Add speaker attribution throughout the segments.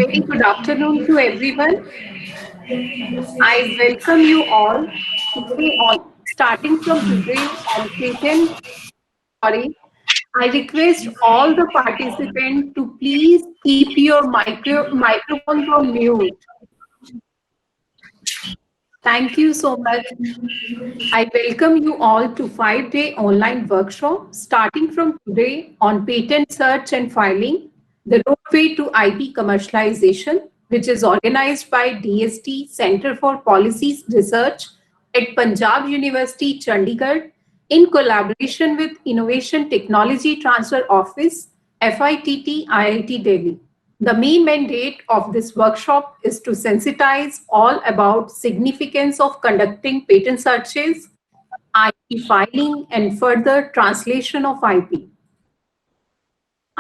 Speaker 1: Very good afternoon to everyone. I welcome you all today on starting from today on patent. Sorry, I request all the participants to please keep your microphones on mute. Thank you so much. I welcome you all to 5-day online workshop starting from today on patent search and filing, the roadway to IP commercialization, which is organized by DST Center for Policy Research at Punjab University, Chandigarh, in collaboration with Innovation Technology Transfer Office, FITT, IIT Delhi. The main mandate of this workshop is to sensitize all about significance of conducting patent searches, IP filing, and further translation of IP.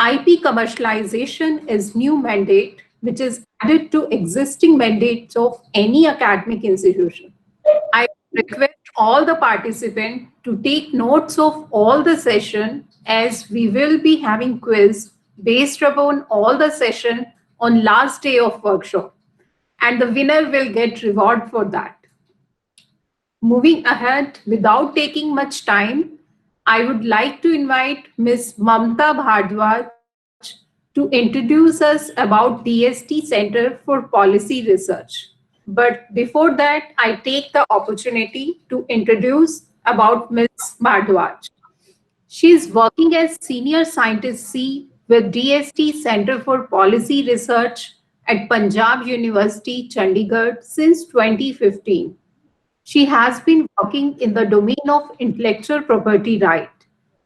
Speaker 1: IP commercialization is new mandate which is added to existing mandates of any academic institution. I request all the participants to take notes of all the session as we will be having quiz based upon all the session on last day of workshop and the winner will get reward for that. Moving ahead, without taking much time, I would like to invite Ms. Mamta Bhardwaj to introduce us about DST Center for Policy Research. But before that, I take the opportunity to introduce about Ms. Bhardwaj. She is working as Senior Scientist C with DST Center for Policy Research at Punjab University, Chandigarh since 2015. She has been working in the domain of intellectual property right.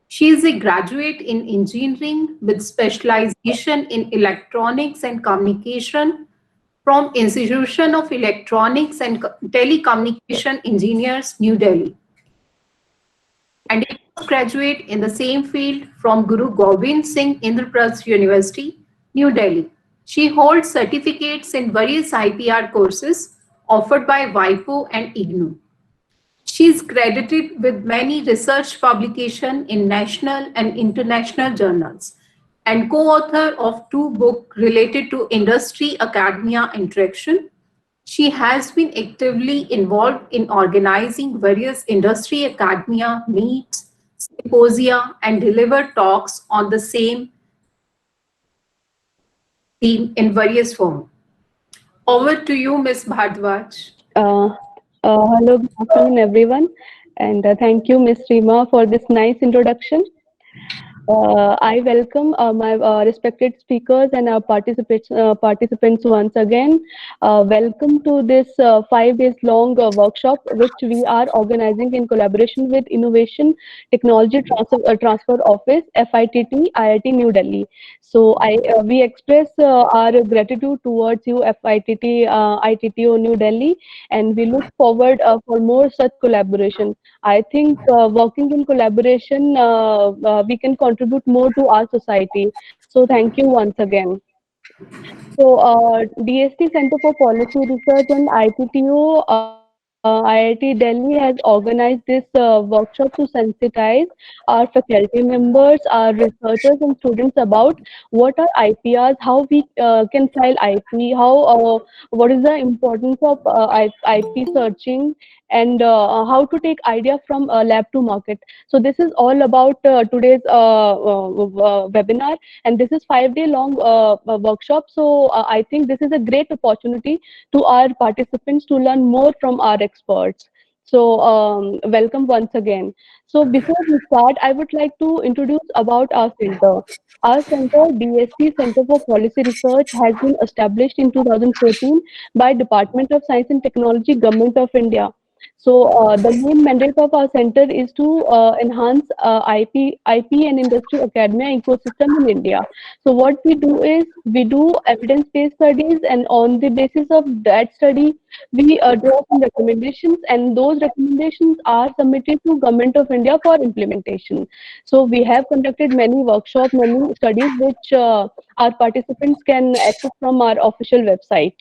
Speaker 1: She is a graduate in engineering with specialization in electronics and communication from Institution of Electronics and Telecommunication Engineers, New Delhi, and a postgraduate in the same field from Guru Gobind Singh Indraprasth University, New Delhi. She holds certificates in various IPR courses offered by WIPO and IGNOU. She is credited with many research publications in national and international journals and co-author of 2 books related to industry-academia interaction. She has been actively involved in organizing various industry-academia meets, symposia, and delivered talks on the same theme in various forms. Over to you, Ms. Bhardwaj.
Speaker 2: Uh, Hello, good afternoon, everyone, and thank you, Ms. Rima, for this nice introduction. I welcome my respected speakers and our participants once again. Welcome to this 5 days long workshop, which we are organizing in collaboration with Innovation Technology Transfer Office, FITT, IIT New Delhi. So we express our gratitude towards you, FITT, ITTO New Delhi, and we look forward for more such collaboration. I think working in collaboration, we can contribute more to our society. So thank you once again. So DST Center for Policy Research and ITTO, IIT Delhi has organized this workshop to sensitize our faculty members, our researchers and students about what are IPRs, how we can file IP, what is the importance of IP searching, and how to take idea from lab to market. So this is all about today's webinar, and this is 5 day long workshop. So I think this is a great opportunity to our participants to learn more from our experts. So welcome once again. So before we start, I would like to introduce about our center. Our center, DST Center for Policy Research, has been established in 2014 by Department of Science and Technology, Government of India. So the main mandate of our center is to enhance IP and industry academia ecosystem in India. So what we do is we do evidence-based studies, and on the basis of that study, we draw some recommendations, and those recommendations are submitted to Government of India for implementation. So we have conducted many workshops, many studies, which our participants can access from our official website.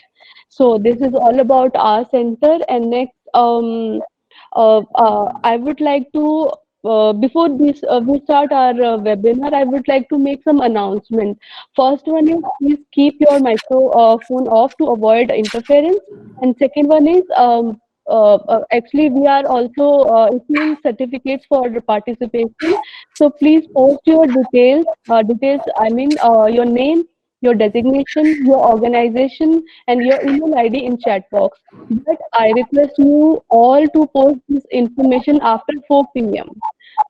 Speaker 2: So this is all about our center. And next, I would like to before this we start our webinar, I would like to make some announcement. First one is, please keep your microphone off to avoid interference. And second one is, actually we are also issuing certificates for the participation. So please post your details. I mean your name, your designation, your organization, and your email ID in chat box. But I request you all to post this information after 4 p.m.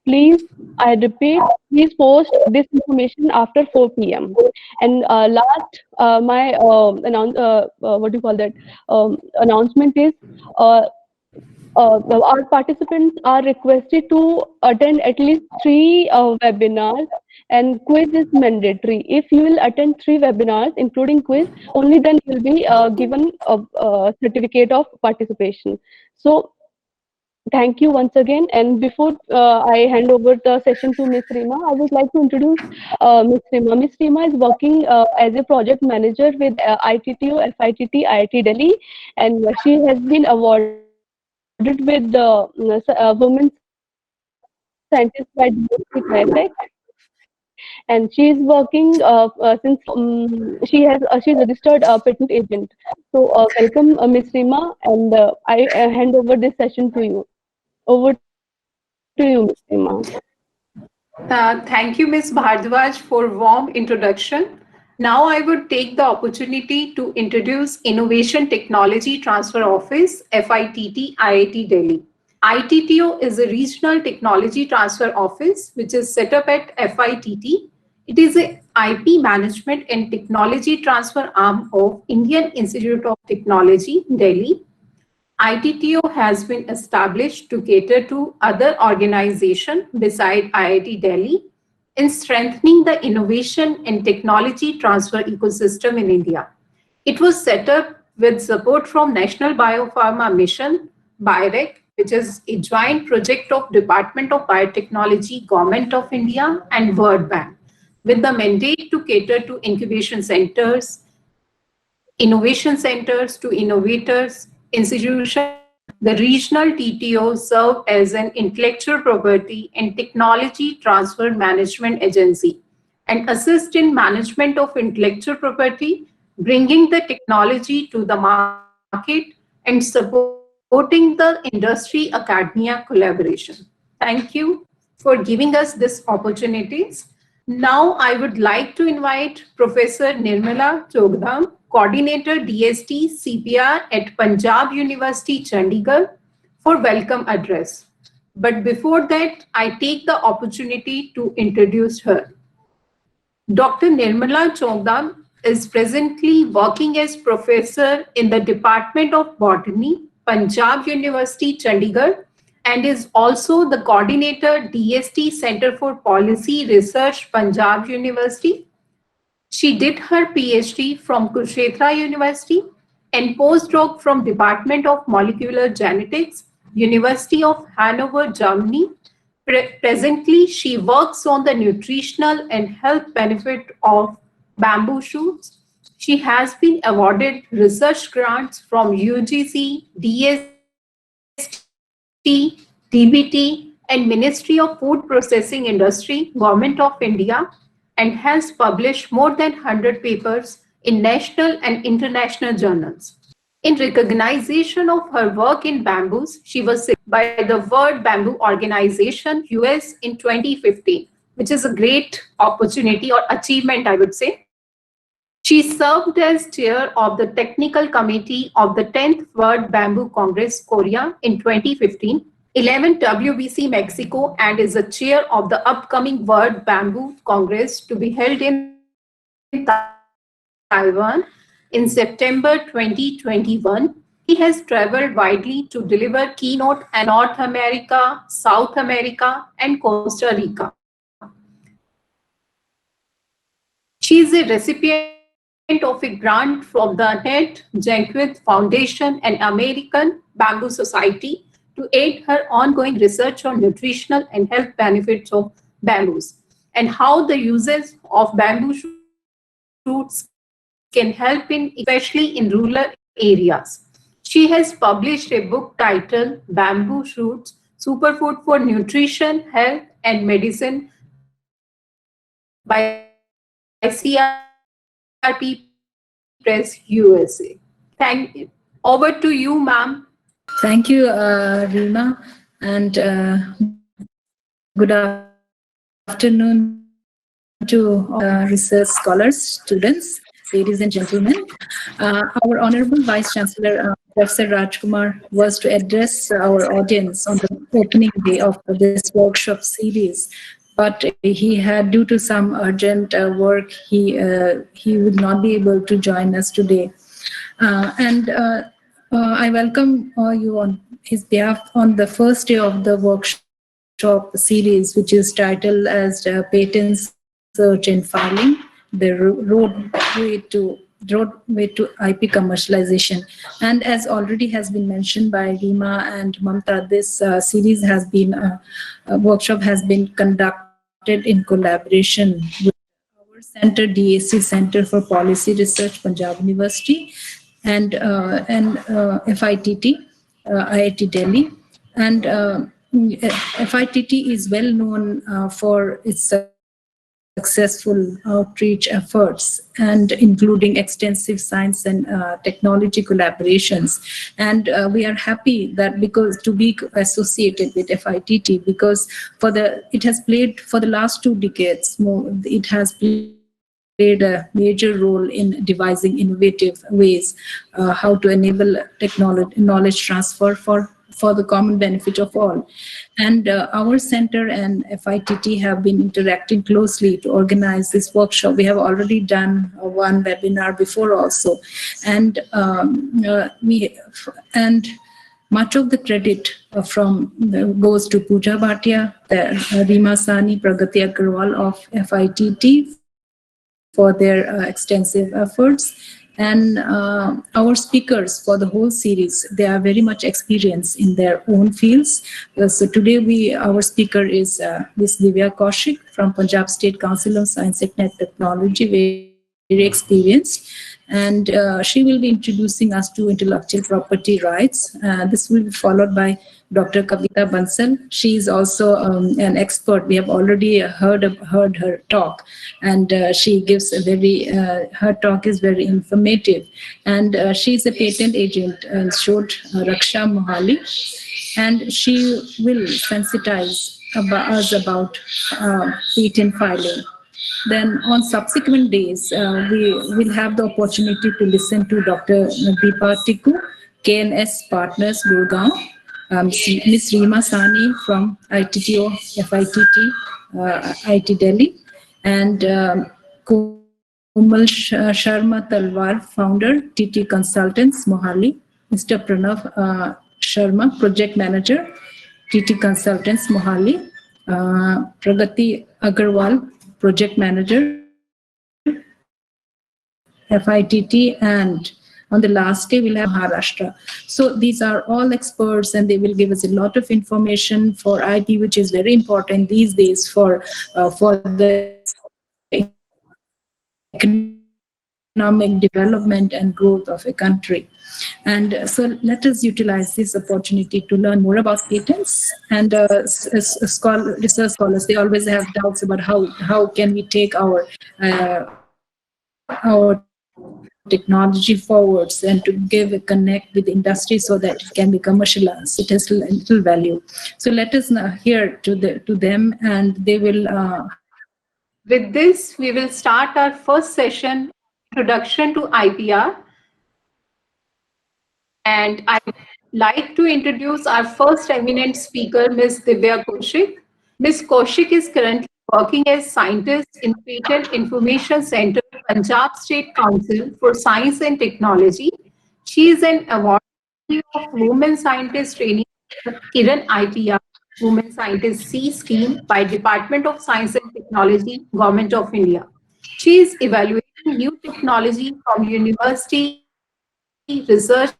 Speaker 2: Please, I repeat, please post this information after 4 p.m. And last, my what do you call that? Announcement is, uh, our participants are requested to attend at least three webinars, and quiz is mandatory. If you will attend three webinars, including quiz, only then you will be given a certificate of participation. So thank you once again. And before I hand over the session to Ms. Rima, I would like to introduce Ms. Rima. Ms. Rima is working as a project manager with ITTO, FITT, IIT Delhi, and she has been awarded with the Women Scientist by DST Caretech. And she is working since she's a registered patent agent. So welcome, Ms. Rima, and I hand over this session to you. Over to you, Ms. Rima.
Speaker 1: Thank you, Ms. Bhardwaj, for warm introduction. Now I would take the opportunity to introduce Innovation Technology Transfer Office, FITT, IIT Delhi. ITTO is a regional technology transfer office which is set up at FITT. It is a IP management and technology transfer arm of Indian Institute of Technology, Delhi. ITTO has been established to cater to other organizations beside IIT Delhi in strengthening the innovation and technology transfer ecosystem in India. It was set up with support from National Biopharma Mission, BIREC, which is a joint project of Department of Biotechnology, Government of India, and World Bank, with the mandate to cater to incubation centers, innovation centers to innovators, institutions. The regional TTO serve as an intellectual property and technology transfer management agency and assist in management of intellectual property, bringing the technology to the market and supporting the industry academia collaboration. Thank you for giving us this opportunities. Now I would like to invite Professor Nirmala Chogdam, Coordinator DST CPR at Punjab University, Chandigarh, for welcome address. But before that, I take the opportunity to introduce her. Dr. Nirmala Chogdam is presently working as professor in the Department of Botany, Punjab University, Chandigarh, and is also the coordinator DST Center for Policy Research, Punjab University. She did her PhD from Kurukshetra University and postdoc from Department of Molecular Genetics, University of Hanover, Germany. Presently, she works on the nutritional and health benefit of bamboo shoots. She has been awarded research grants from UGC, DST, DBT, and Ministry of Food Processing Industry, Government of India, and has published more than 100 papers in national and international journals. In recognition of her work in bamboos, she was selected by the World Bamboo Organization, US, in 2015, which is a great opportunity or achievement, I would say. She served as chair of the technical committee of the 10th World Bamboo Congress, Korea, in 2015, 11th WBC Mexico, and is a chair of the upcoming World Bamboo Congress to be held in Taiwan in September 2021. He has traveled widely to deliver keynote in North America, South America, and Costa Rica. She is a recipient of a grant from the Annette Jankwith Foundation and American Bamboo Society to aid her ongoing research on nutritional and health benefits of bamboos and how the uses of bamboo shoots can help in, especially in rural areas. She has published a book titled Bamboo Shoots, Superfood for Nutrition, Health and Medicine by CRP Press USA. Over to you, ma'am.
Speaker 3: Thank you, Rima, and good afternoon to research scholars, students, ladies and gentlemen. Our Honorable Vice Chancellor, Professor Rajkumar, was to address our audience on the opening day of this workshop series, but he had, due to some urgent work, he would not be able to join us today. And I welcome you on his behalf on the first day of the workshop series, which is titled as Patent Search and Filing: the roadway to IP commercialization. And as already has been mentioned by Rima and Mamta, this series has been a workshop has been conducted in collaboration with our center, DAC Center for Policy Research, Punjab University, and FITT, IIT Delhi. And FITT is well known for its successful outreach efforts, and including extensive science and technology collaborations. And we are happy that because to be associated with FITT, because it has played for the last 2 decades, it has played a major role in devising innovative ways how to enable knowledge transfer for the common benefit of all. And our center and FITT have been interacting closely to organize this workshop. We have already done one webinar before also, and we and much of the credit goes to Pooja Bhatia, Rima Sani, Pragati Agarwal of FITT for their extensive efforts. And our speakers for the whole series, they are very much experienced in their own fields. So today our speaker is Ms. Divya Kaushik from Punjab State Council of Science and Technology, very experienced. And she will be introducing us to intellectual property rights. This will be followed by Dr. Kavita Bansal. She is also an expert. We have already heard her talk, and she gives her talk is very informative. And she is a patent agent in Shod Raksha Mohali, and she will sensitize us about patent filing. Then on subsequent days, we will have the opportunity to listen to Dr. Deepa Tikku, KNS Partners, Gurgaon, Ms. Rima Sani from ITTO, FITT, IT Delhi, and Komal Sharma Talwar, founder, TT Consultants, Mohali, Mr. Pranav Sharma, project manager, TT Consultants, Mohali, Pragati Agarwal, project manager, FITT, and on the last day we'll have Maharashtra. So these are all experts, and they will give us a lot of information for IP, which is very important these days for the economic development and growth of a country. And so let us utilize this opportunity to learn more about patents. And research scholars, they always have doubts about how can we take our technology forwards and to give a connect with the industry so that it can be commercialized. It has little value. So let us now hear to them, and they will
Speaker 1: With this, we will start our first session, Introduction to IPR. And I'd like to introduce our first eminent speaker, Ms. Divya Kaushik. Ms. Kaushik is currently working as scientist in Patent Information Center, Punjab State Council for Science and Technology. She is an awardee of Women Scientist Training, Kiran IPR, Women Scientist C scheme by Department of Science and Technology, Government of India. She is evaluating new technology from university, research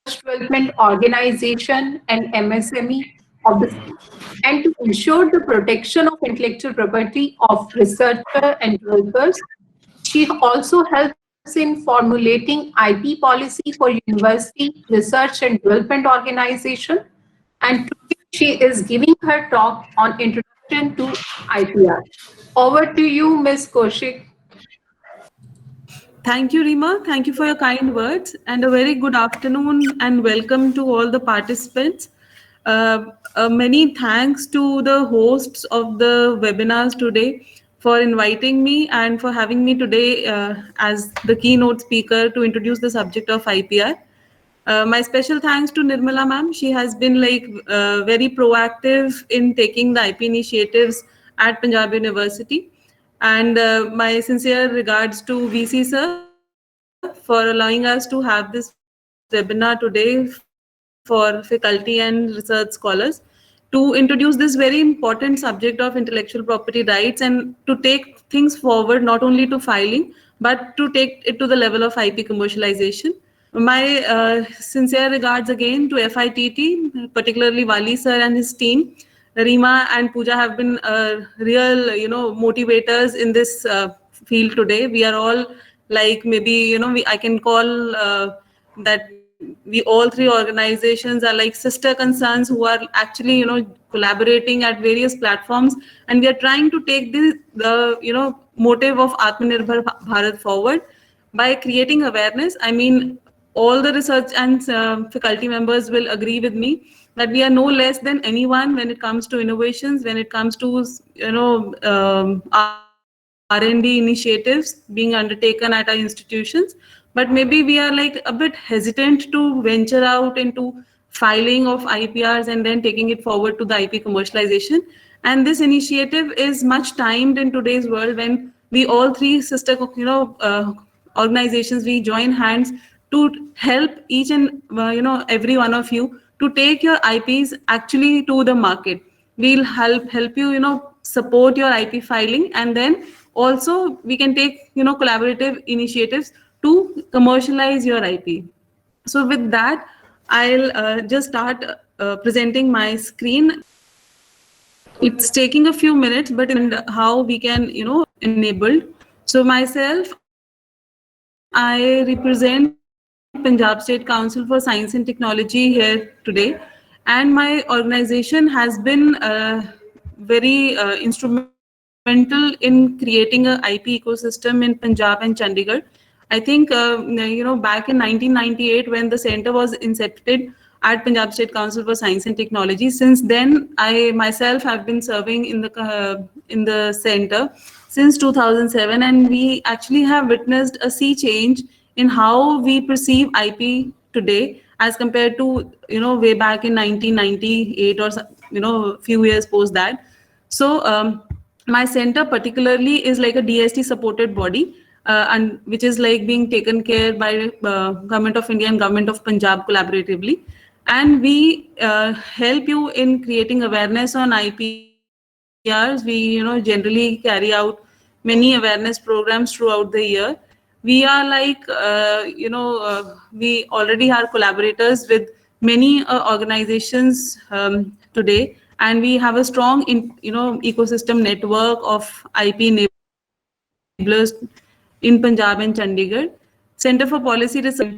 Speaker 1: development organization, and MSME of the state, and to ensure the protection of intellectual property of researcher and developers. She also helps in formulating IP policy for university, research and development organization. And today She is giving her talk on introduction to IPR. Over to you, Ms. Kaushik.
Speaker 4: Thank you, Rima. Thank you for your kind words, and a very good afternoon and welcome to all the participants. Many thanks to the hosts of the webinars today for inviting me and for having me today as the keynote speaker to introduce the subject of IPR. My special thanks to Nirmala ma'am. She has been very proactive in taking the IP initiatives at Punjab University. And my sincere regards to VC sir for allowing us to have this webinar today for faculty and research scholars to introduce this very important subject of intellectual property rights and to take things forward not only to filing but to take it to the level of IP commercialization. My sincere regards again to FITT, particularly Wali sir and his team. Rima and Pooja have been real, motivators in this field today. We are all I can call that we all three organizations are like sister concerns who are actually, collaborating at various platforms, and we are trying to take the motive of Atmanirbhar Bharat forward by creating awareness. I mean, all the research and faculty members will agree with me that we are no less than anyone when it comes to innovations, when it comes to R&D initiatives being undertaken at our institutions. But maybe we are like a bit hesitant to venture out into filing of IPRs and then taking it forward to the IP commercialization. And this initiative is much timed in today's world when we all three sister, organizations, we join hands to help each and every one of you to take your IPs actually to the market. We'll help you, support your IP filing, and then also we can take collaborative initiatives to commercialize your IP. So with that, I'll just start presenting my screen. It's taking a few minutes, but and how we can enable. So myself, I represent Punjab State Council for Science and Technology here today, and my organization has been very instrumental in creating an IP ecosystem in Punjab and Chandigarh. I think back in 1998 when the center was incepted at Punjab State Council for Science and Technology. Since then, I myself have been serving in the center since 2007, and we actually have witnessed a sea change in how we perceive IP today as compared to way back in 1998 or few years post that. So my center particularly is like a DST supported body, and which is like being taken care by Government of India and Government of Punjab collaboratively, and we help you in creating awareness on IPRs. We generally carry out many awareness programs throughout the year. We are we already are collaborators with many organizations today, and we have a strong ecosystem network of IP enablers in Punjab and Chandigarh. Center for Policy Research.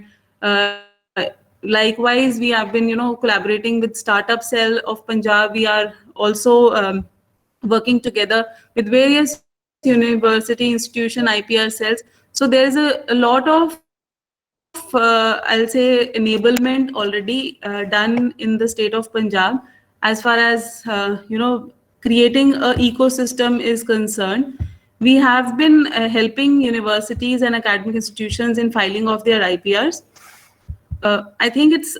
Speaker 4: Likewise, we have been collaborating with Startup Cell of Punjab. We are also working together with various university institution IPR cells. So there is a lot of I'll say enablement already done in the state of Punjab as far as creating an ecosystem is concerned. We have been helping universities and academic institutions in filing of their IPRs. I think it's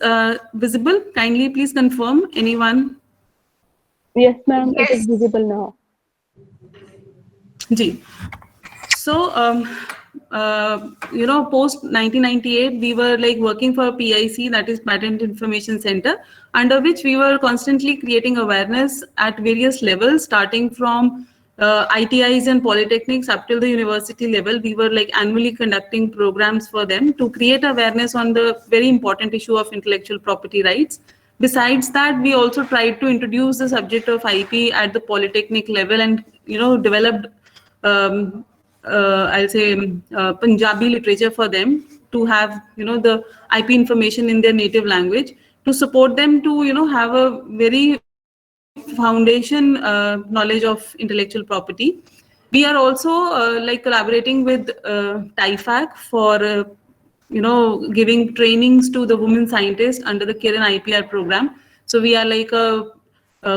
Speaker 4: visible. Kindly please confirm, anyone?
Speaker 2: Yes, ma'am, it
Speaker 1: Yes.
Speaker 2: is visible now.
Speaker 4: Ji. So, post 1998, we were like working for PIC, that is Patent Information Center, under which we were constantly creating awareness at various levels, starting from ITIs and polytechnics up till the university level. We were like annually conducting programs for them to create awareness on the very important issue of intellectual property rights. Besides that, we also tried to introduce the subject of IP at the polytechnic level and developed I'll say Punjabi literature for them to have the IP information in their native language, to support them to have a very foundation knowledge of intellectual property. We are also like collaborating with TIFAC for giving trainings to the women scientists under the Kiran IPR program. So we are like a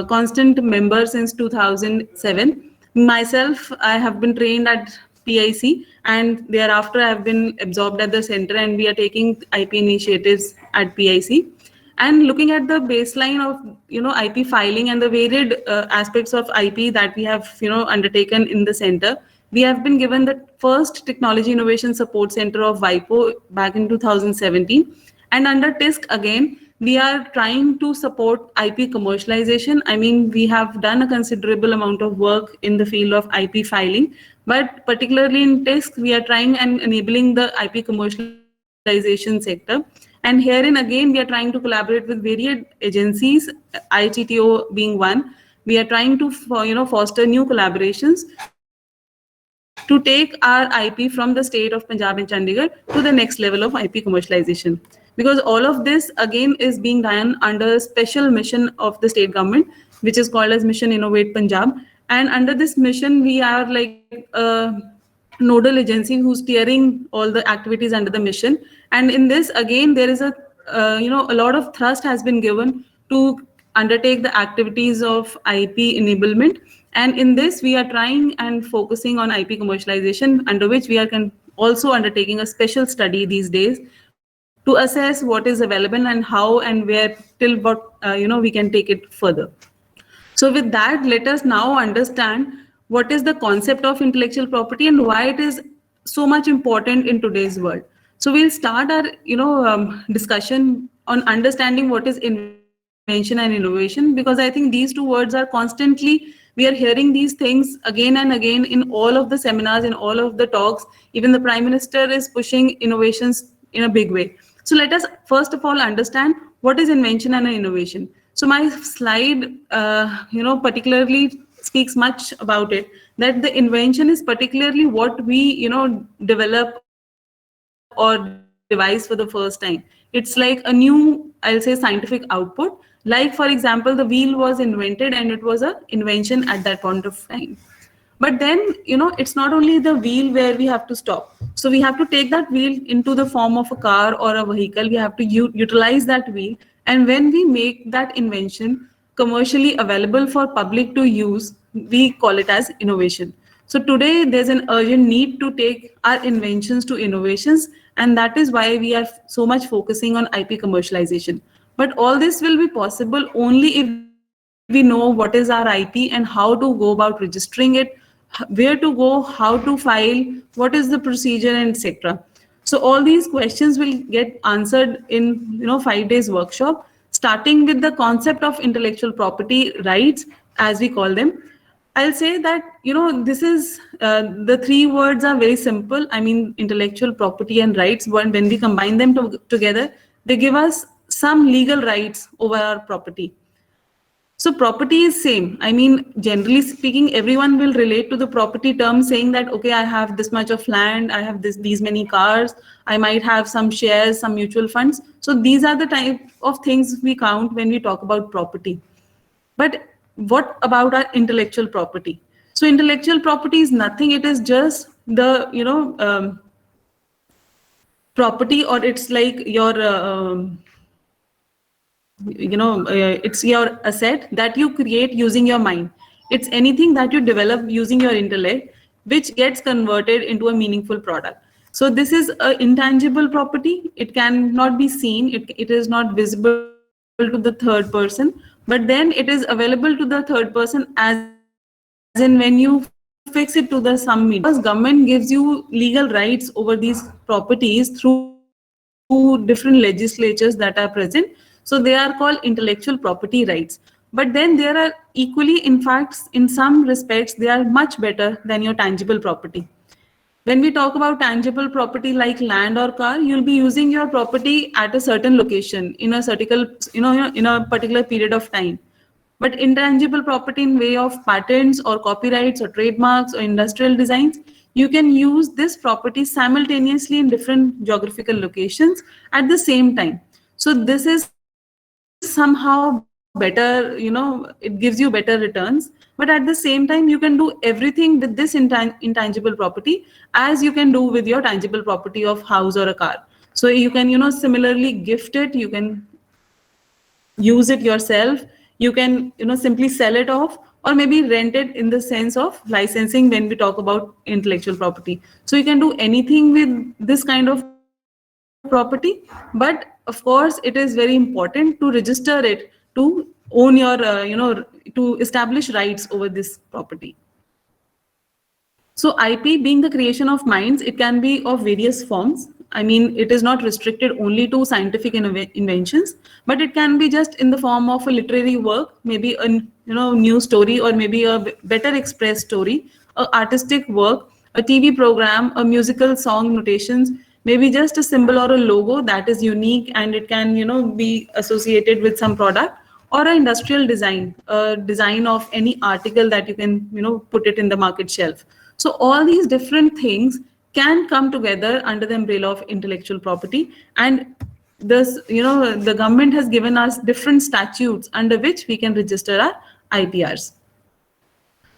Speaker 4: constant member since 2007. Myself, I have been trained at PIC, and thereafter I have been absorbed at the center, and we are taking IP initiatives at PIC. And looking at the baseline of IP filing and the varied aspects of IP that we have undertaken in the center, we have been given the first Technology Innovation Support Center of WIPO back in 2017. And under TISC again, we are trying to support IP commercialization. I mean, we have done a considerable amount of work in the field of IP filing, but particularly in TISC, we are trying and enabling the IP commercialization sector. And herein again, we are trying to collaborate with various agencies, ITTO being one. We are trying to foster new collaborations to take our IP from the state of Punjab and Chandigarh to the next level of IP commercialization. Because all of this again is being done under a special mission of the state government, which is called as Mission Innovate Punjab. And under this mission, we are like a nodal agency who's steering all the activities under the mission. And in this, again, there is a lot of thrust has been given to undertake the activities of IP enablement. And in this, we are trying and focusing on IP commercialization, under which we are also undertaking a special study these days to assess what is available and how and where till what we can take it further. So with that, let us now understand what is the concept of intellectual property and why it is so much important in today's world. So we'll start our discussion on understanding what is invention and innovation, because I think these two words are constantly, we are hearing these things again and again in all of the seminars, in all of the talks. Even the Prime Minister is pushing innovations in a big way. So let us first of all understand what is invention and innovation. So my slide, particularly speaks much about it, that the invention is particularly what we, develop or devise for the first time. It's like a new, I'll say, scientific output. Like, for example, the wheel was invented and it was an invention at that point of time. But then, it's not only the wheel where we have to stop. So we have to take that wheel into the form of a car or a vehicle. We have to utilize that wheel. And when we make that invention commercially available for public to use, we call it as innovation. So today there's an urgent need to take our inventions to innovations, and that is why we are so much focusing on IP commercialization. But all this will be possible only if we know what is our IP and how to go about registering it, where to go, how to file, what is the procedure, and etc. So all these questions will get answered in 5 days workshop, starting with the concept of intellectual property rights, as we call them. I'll say that this is the three words are very simple. I mean, intellectual property and rights, when we combine them together, they give us some legal rights over our property. So property is same. I mean, generally speaking, everyone will relate to the property term saying that, okay, I have this much of land, I have these many cars, I might have some shares, some mutual funds. So these are the type of things we count when we talk about property. But what about our intellectual property? So intellectual property is nothing. It is just the, property, or it's like your, it's your asset that you create using your mind. It's anything that you develop using your intellect, which gets converted into a meaningful product. So this is an intangible property. It cannot be seen. It is not visible to the third person, but then it is available to the third person as in when you fix it to the some medium. Because government gives you legal rights over these properties through different legislatures that are present. So they are called intellectual property rights. But then there are equally, in fact, in some respects, they are much better than your tangible property. When we talk about tangible property like land or car, you'll be using your property at a certain location in a in a particular period of time. But intangible property in way of patents or copyrights or trademarks or industrial designs, you can use this property simultaneously in different geographical locations at the same time. So this is somehow better, it gives you better returns. But at the same time, you can do everything with this intangible property as you can do with your tangible property of house or a car. So you can, similarly gift it, you can use it yourself, you can, simply sell it off, or maybe rent it in the sense of licensing when we talk about intellectual property. So you can do anything with this kind of property, but of course it is very important to register it to own your, to establish rights over this property. So IP being the creation of minds, it can be of various forms. I mean, it is not restricted only to scientific inventions, but it can be just in the form of a literary work, maybe a new story, or maybe a better expressed story, a artistic work, a TV program, a musical song notations, maybe just a symbol or a logo that is unique and it can be associated with some product, or an industrial design, a design of any article that you can put it in the market shelf. So all these different things can come together under the umbrella of intellectual property, and this, the government has given us different statutes under which we can register our IPRs.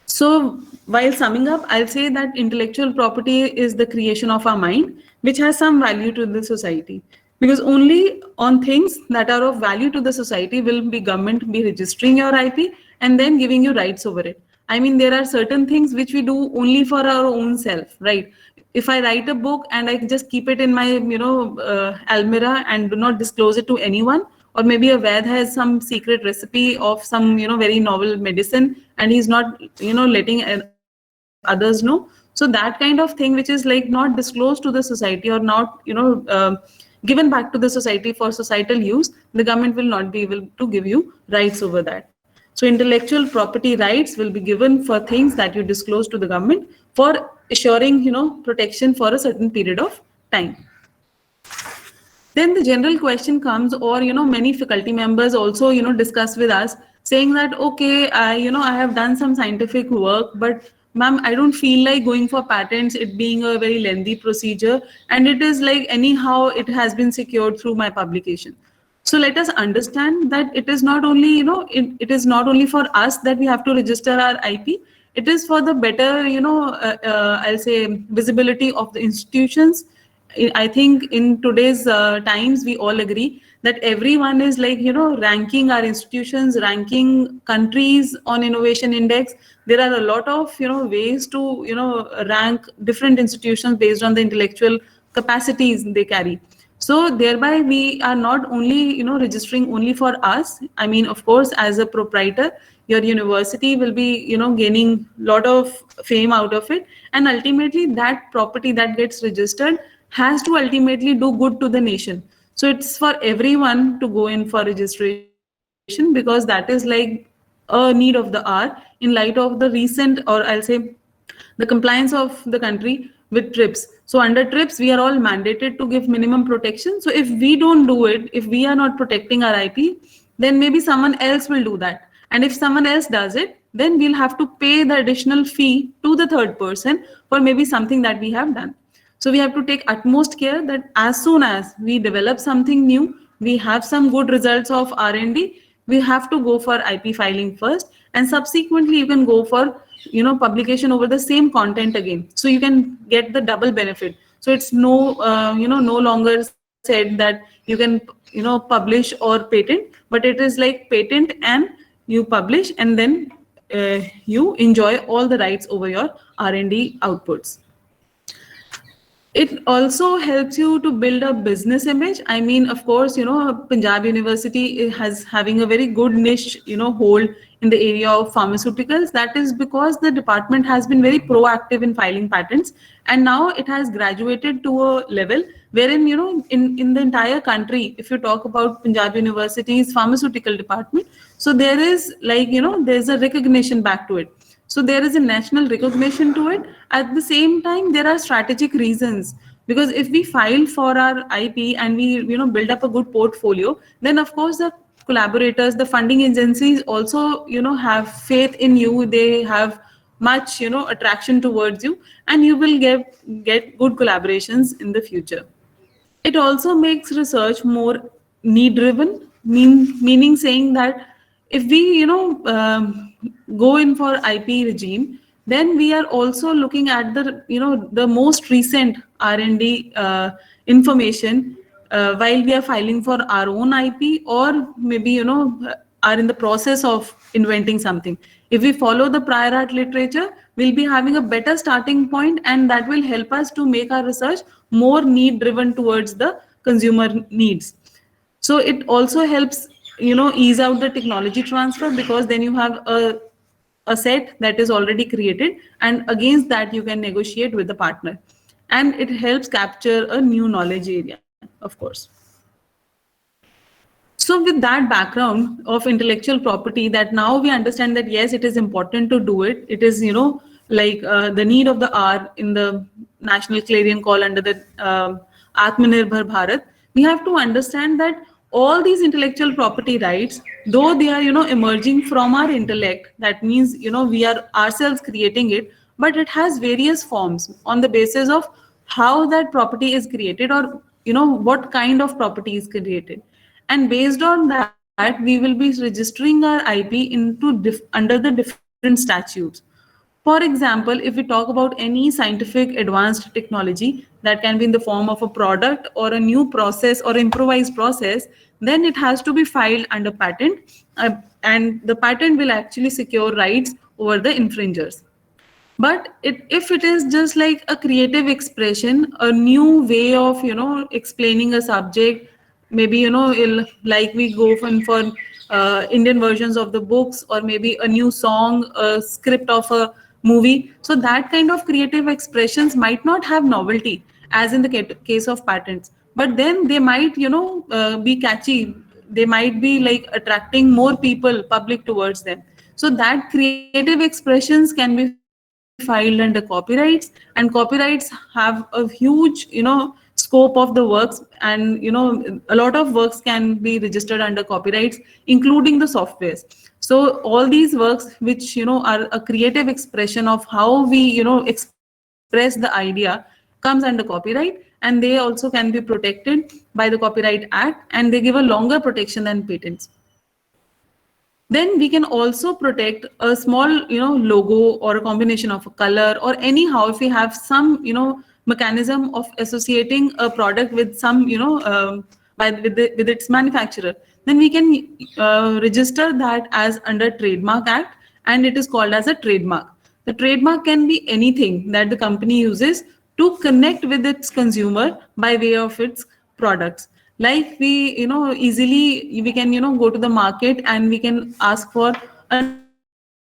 Speaker 4: So while summing up, I'll say that intellectual property is the creation of our mind, which has some value to the society. Because only on things that are of value to the society will the government be registering your IP and then giving you rights over it. I mean, there are certain things which we do only for our own self, right? If I write a book and I just keep it in my, almirah and do not disclose it to anyone, or maybe a Vaid has some secret recipe of some, very novel medicine and he's not, letting others know. So that kind of thing, which is like not disclosed to the society or not, given back to the society for societal use, the government will not be able to give you rights over that. So intellectual property rights will be given for things that you disclose to the government for assuring, protection for a certain period of time. Then the general question comes, or, many faculty members also, discuss with us saying that, okay, I have done some scientific work, but ma'am, I don't feel like going for patents, it being a very lengthy procedure. And it is like, anyhow, it has been secured through my publication. So let us understand that it is not only, it is not only for us that we have to register our IP. It is for the better, I'll say, visibility of the institutions. I think in today's times, we all agree that everyone is like, ranking our institutions, ranking countries on innovation index. There are a lot of, ways to, rank different institutions based on the intellectual capacities they carry. So thereby we are not only, registering only for us. I mean, of course, as a proprietor, your university will be, gaining a lot of fame out of it. And ultimately that property that gets registered has to ultimately do good to the nation. So it's for everyone to go in for registration, because that is like a need of the hour in light of the recent, or I'll say, the compliance of the country with TRIPS. So under TRIPS, we are all mandated to give minimum protection. So if we don't do it, if we are not protecting our IP, then maybe someone else will do that. And if someone else does it, then we'll have to pay the additional fee to the third person for maybe something that we have done. So we have to take utmost care that as soon as we develop something new, we have some good results of R&D, we have to go for IP filing first, and subsequently you can go for publication over the same content again. So you can get the double benefit. So it's no longer said that you can publish or patent, but it is like patent and you publish, and then you enjoy all the rights over your R&D outputs. It also helps you to build a business image. I mean, of course, Punjab University has having a very good niche, hold in the area of pharmaceuticals. That is because the department has been very proactive in filing patents. And now it has graduated to a level wherein, in the entire country, if you talk about Punjab University's pharmaceutical department, so there is like, there's a recognition back to it. So there is a national recognition to it. At the same time, there are strategic reasons, because if we file for our IP and we build up a good portfolio, then of course the collaborators, the funding agencies also have faith in you. They have much attraction towards you, and you will get good collaborations in the future. It also makes research more need driven, meaning saying that if we, go in for IP regime, then we are also looking at the most recent R&D information while we are filing for our own IP, or maybe, are in the process of inventing something. If we follow the prior art literature, we'll be having a better starting point, and that will help us to make our research more need driven towards the consumer needs. So it also helps, ease out the technology transfer, because then you have a set that is already created, and against that you can negotiate with the partner, and it helps capture a new knowledge area, of course. So with that background of intellectual property, that now we understand that yes, it is important to do it. It is, like the need of the hour in the national clarion call under the Atmanirbhar Bharat. We have to understand that all these intellectual property rights, though they are, emerging from our intellect, that means, we are ourselves creating it, but it has various forms on the basis of how that property is created, or, what kind of property is created. And based on that, we will be registering our IP under the different statutes. For example, if we talk about any scientific advanced technology that can be in the form of a product or a new process or improvised process, then it has to be filed under patent, and the patent will actually secure rights over the infringers. But if it is just like a creative expression, a new way of, explaining a subject, maybe, like we go for Indian versions of the books, or maybe a new song, a script of a movie. So that kind of creative expressions might not have novelty, as in the case of patents, but then they might, be catchy. They might be like attracting more people, public towards them. So that creative expressions can be filed under copyrights, and copyrights have a huge, scope of the works, and, a lot of works can be registered under copyrights, including the softwares. So all these works, which, are a creative expression of how we, express the idea, comes under copyright, and they also can be protected by the Copyright Act, and they give a longer protection than patents. Then we can also protect a small, logo, or a combination of a color, or anyhow, if we have some, mechanism of associating a product with some, with its manufacturer, then we can register that as under Trademark Act, and it is called as a trademark. The trademark can be anything that the company uses to connect with its consumer by way of its products. Like we, easily we can, go to the market and we can ask for a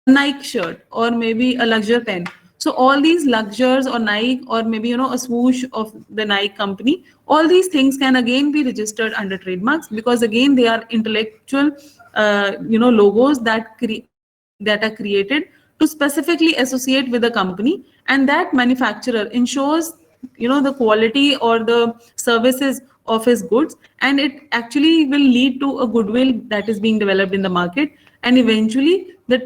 Speaker 4: Nike shirt, or maybe a Luxure pen. So all these Luxures or Nike, or maybe, a swoosh of the Nike company, all these things can again be registered under trademarks, because again, they are intellectual, logos that are created to specifically associate with the company, and that manufacturer ensures, the quality or the services of his goods, and it actually will lead to a goodwill that is being developed in the market, and eventually the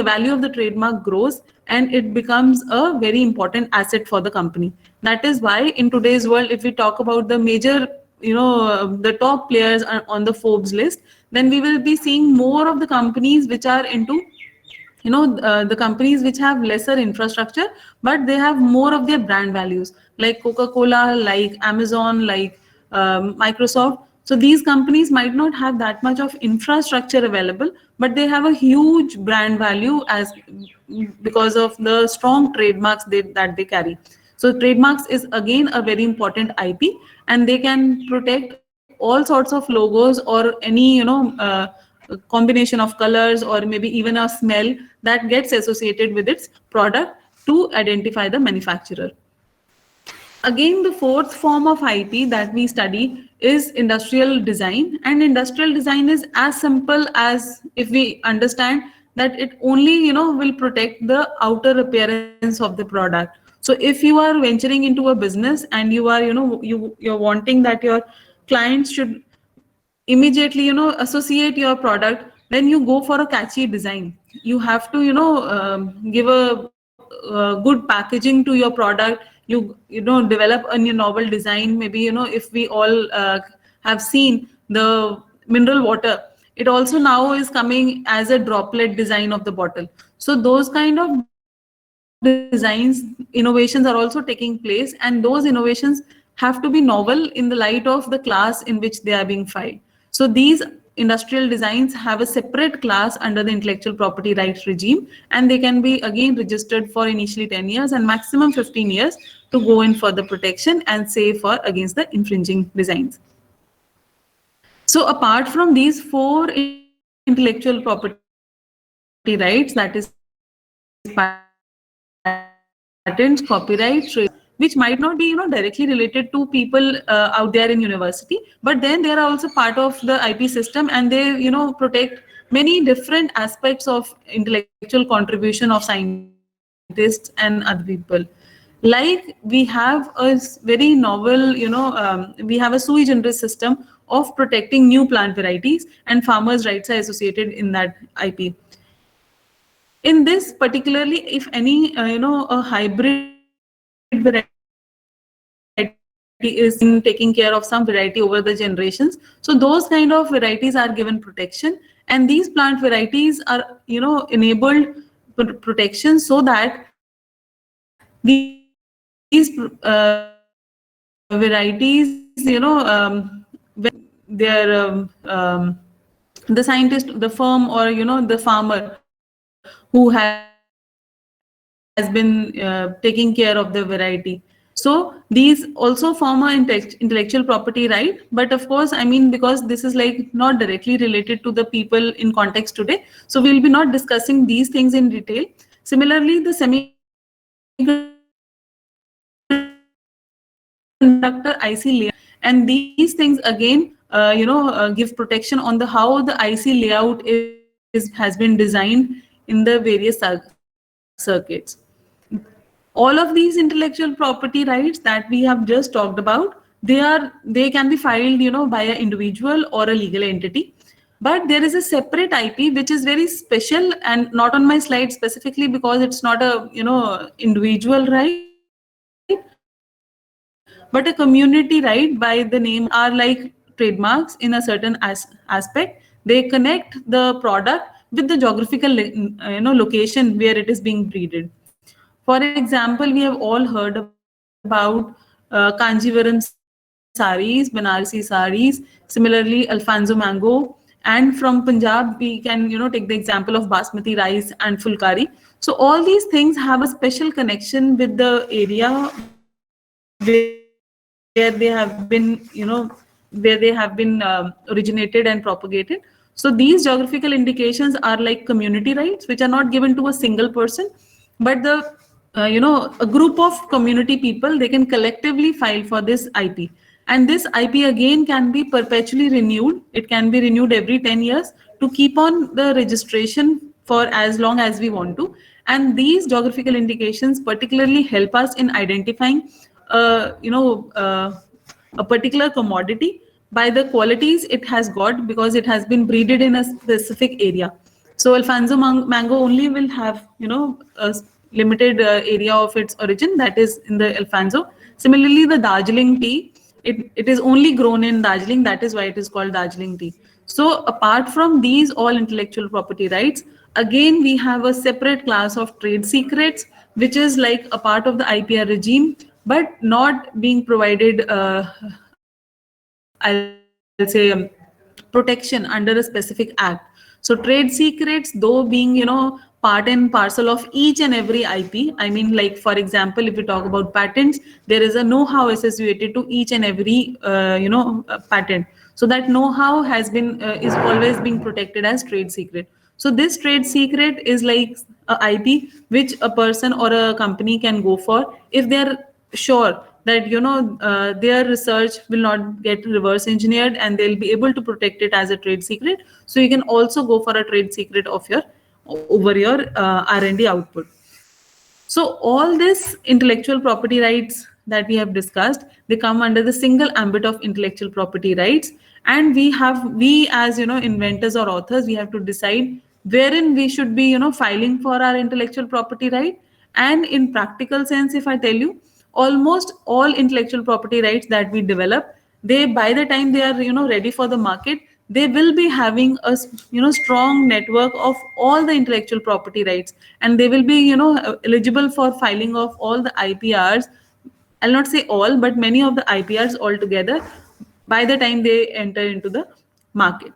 Speaker 4: value of the trademark grows, and it becomes a very important asset for the company. That is why in today's world, if we talk about the major, the top players on the Forbes list, then we will be seeing more of the companies which are into, the companies which have lesser infrastructure, but they have more of their brand values, like Coca-Cola, like Amazon, like Microsoft. So these companies might not have that much of infrastructure available, but they have a huge brand value because of the strong trademarks that they carry. So trademarks is again a very important IP, and they can protect all sorts of logos, or any, combination of colors, or maybe even a smell that gets associated with its product to identify the manufacturer. Again, the fourth form of IP that we study is industrial design, and industrial design is as simple as, if we understand that it only, will protect the outer appearance of the product. So if you are venturing into a business and you are, you're wanting that your clients should immediately, associate your product, then you go for a catchy design. You have to, give a good packaging to your product. You develop a new novel design. Maybe, if we all have seen the mineral water, it also now is coming as a droplet design of the bottle. So those kind of designs, innovations are also taking place, and those innovations have to be novel in the light of the class in which they are being filed. So these industrial designs have a separate class under the intellectual property rights regime, and they can be again registered for initially 10 years and maximum 15 years to go in for the protection and save for against the infringing designs. So apart from these four intellectual property rights, that is patents, copyright, which might not be directly related to people out there in university, but then they are also part of the IP system, and they protect many different aspects of intellectual contribution of scientists and other people. Like we have a very novel, we have a sui generis system of protecting new plant varieties, and farmers' rights are associated in that IP. In this particularly, if any a hybrid variety is in taking care of some variety over the generations, so those kind of varieties are given protection, and these plant varieties are enabled protection, so that these varieties, when they're the scientist, the firm, or the farmer who has been taking care of the variety. So these also form an intellectual property right. But of course, I mean, because this is like not directly related to the people in context today, so we'll be not discussing these things in detail. Similarly, the semiconductor IC layout, and these things again, give protection on the how the IC layout has been designed in the various circuits. All of these intellectual property rights that we have just talked about, they can be filed by an individual or a legal entity. But there is a separate IP which is very special, and not on my slide specifically because it's not a individual right, but a community right by the name are like trademarks in a certain aspect. They connect the product with the geographical location where it is being breeded. For example, we have all heard about Kanjivaram saris, Banarasi saris, similarly Alfonso mango, and from Punjab we can take the example of basmati rice and fulkari. So all these things have a special connection with the area where they have been originated and propagated. So these geographical indications are like community rights, which are not given to a single person, but the a group of community people, they can collectively file for this IP. And this IP again can be perpetually renewed. It can be renewed every 10 years to keep on the registration for as long as we want to. And these geographical indications particularly help us in identifying a particular commodity by the qualities it has got, because it has been breeded in a specific area. So Alfonso mango only will have a limited area of its origin, that is in the Alfonso. Similarly, the Darjeeling tea, it is only grown in Darjeeling, that is why it is called Darjeeling tea. So apart from these all intellectual property rights, again we have a separate class of trade secrets, which is like a part of the IPR regime, but not being provided I'll say protection under a specific act. So trade secrets, though being part and parcel of each and every IP. I mean, like for example, if we talk about patents, there is a know-how associated to each and every patent. So that know-how has been is always being protected as trade secret. So this trade secret is like a IP which a person or a company can go for if they're sure that their research will not get reverse engineered, and they'll be able to protect it as a trade secret. So you can also go for a trade secret of your over your R&D output. So all this intellectual property rights that we have discussed, they come under the single ambit of intellectual property rights. And we as inventors or authors, we have to decide wherein we should be filing for our intellectual property right. And in practical sense, if I tell you, almost all intellectual property rights that we develop, they by the time they are ready for the market, they will be having a strong network of all the intellectual property rights, and they will be eligible for filing of all the IPRs. I'll not say all, but many of the IPRs altogether by the time they enter into the market.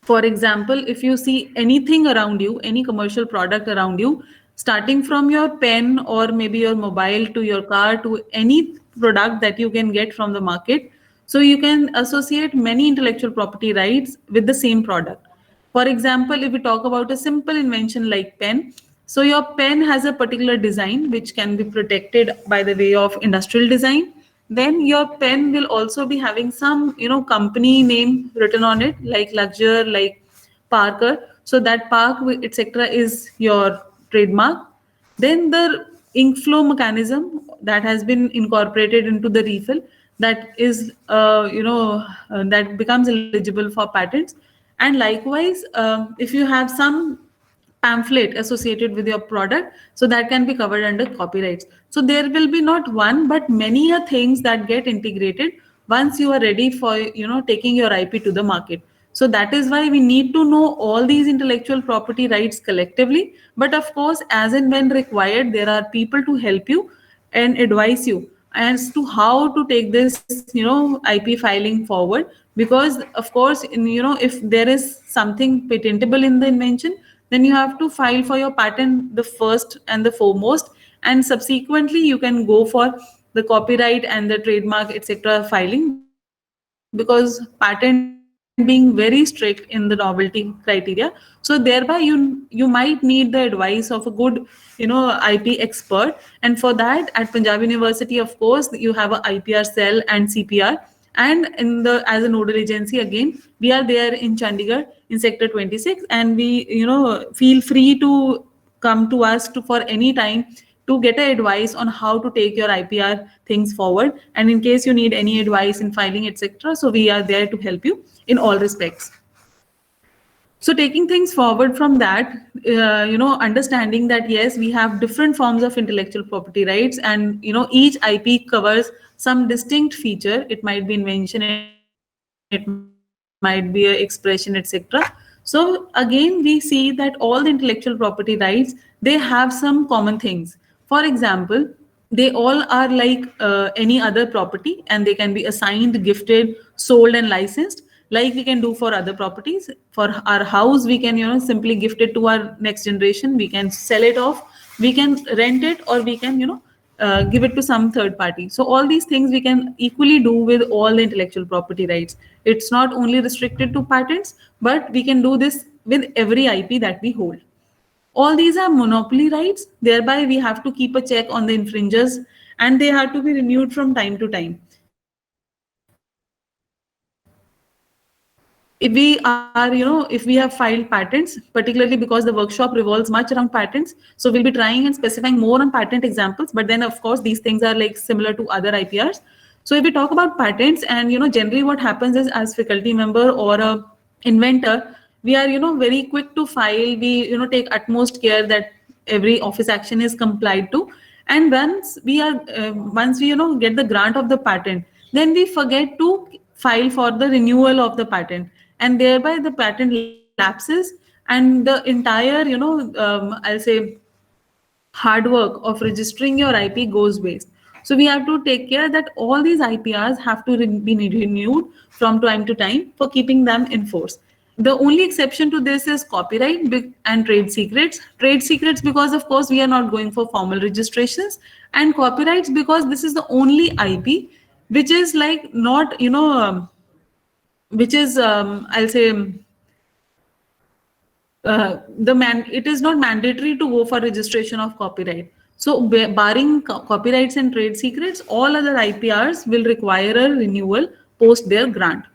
Speaker 4: For example, if you see anything around you, any commercial product around you, starting from your pen or maybe your mobile to your car to any product that you can get from the market, so you can associate many intellectual property rights with the same product. For example, if we talk about a simple invention like pen, so your pen has a particular design which can be protected by the way of industrial design. Then your pen will also be having some company name written on it, like Luxure, like Parker. So that Park etc is your trademark. Then the ink flow mechanism that has been incorporated into the refill, that is that becomes eligible for patents. And likewise, if you have some pamphlet associated with your product, so that can be covered under copyrights. So there will be not one but many things that get integrated once you are ready for taking your IP to the market. So that is why we need to know all these intellectual property rights collectively. But of course, as and when required, there are people to help you and advise you as to how to take this IP filing forward. Because of course, if there is something patentable in the invention, then you have to file for your patent the first and the foremost, and subsequently you can go for the copyright and the trademark etc filing, because patent being very strict in the novelty criteria. So thereby you might need the advice of a good IP expert. And for that, at Punjab University, of course, you have a IPR cell and CPR. And as a nodal agency, again, we are there in Chandigarh in sector 26, and we feel free to come to us for any time to get advice on how to take your IPR things forward. And in case you need any advice in filing etc, so we are there to help you in all respects. So taking things forward from that, understanding that yes, we have different forms of intellectual property rights, and each IP covers some distinct feature. It might be invention, it might be a expression, etc. So again, we see that all the intellectual property rights, they have some common things. For example, they all are like any other property, and they can be assigned, gifted, sold and licensed like we can do for other properties. For our house, we can simply gift it to our next generation, we can sell it off, we can rent it, or we can give it to some third party. So all these things we can equally do with all the intellectual property rights. It's not only restricted to patents, but we can do this with every IP that we hold. All these are monopoly rights, thereby we have to keep a check on the infringers, and they have to be renewed from time to time. If we are, if we have filed patents, particularly because the workshop revolves much around patents, so we'll be trying and specifying more on patent examples, but then of course these things are like similar to other IPRs. So if we talk about patents, and generally what happens is, as faculty member or a inventor, we are very quick to file, we take utmost care that every office action is complied to. And once we get the grant of the patent, then we forget to file for the renewal of the patent, and thereby the patent lapses, and the entire I'll say hard work of registering your IP goes waste. So we have to take care that all these IPRs have to be renewed from time to time for keeping them in force. The only exception to this is copyright and trade secrets. Trade secrets because of course we are not going for formal registrations, and copyrights because this is the only IP which is like not which is I'll say it is not mandatory to go for registration of copyright. So barring copyrights and trade secrets, all other IPRs will require a renewal post their grant.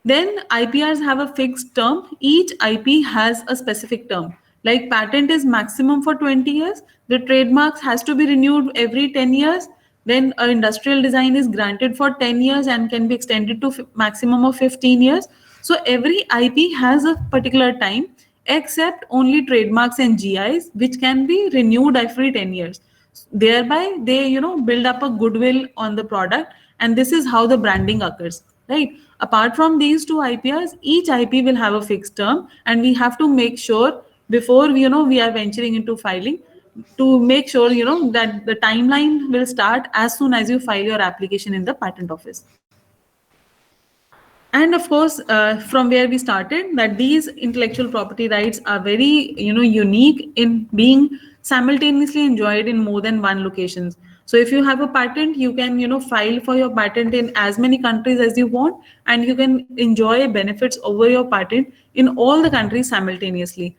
Speaker 4: Then IPRs have a fixed term. Each IP has a specific term. Like patent is maximum for 20 years. The trademarks has to be renewed every 10 years. Then industrial design is granted for 10 years and can be extended to maximum of 15 years. So every IP has a particular time, except only trademarks and GIs, which can be renewed every 10 years. Thereby, they build up a goodwill on the product, and this is how the branding occurs, right? Apart from these two IPRs, each IP will have a fixed term, and we have to make sure before we are venturing into filing, to make sure that the timeline will start as soon as you file your application in the patent office. And of course, from where we started, that these intellectual property rights are very unique in being simultaneously enjoyed in more than one locations. So if you have a patent, you can file for your patent in as many countries as you want, and you can enjoy benefits over your patent in all the countries simultaneously.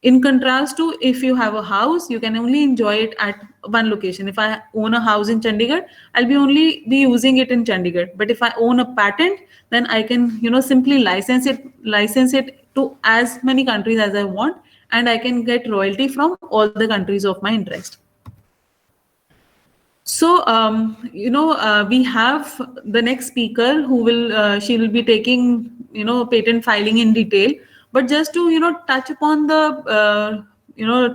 Speaker 4: In contrast to, if you have a house, you can only enjoy it at one location. If I own a house in Chandigarh, I'll be only be using it in Chandigarh. But if I own a patent, then I can simply license it to as many countries as I want, and I can get royalty from all the countries of my interest. So, we have the next speaker who she will be taking, patent filing in detail. But just to, touch upon the,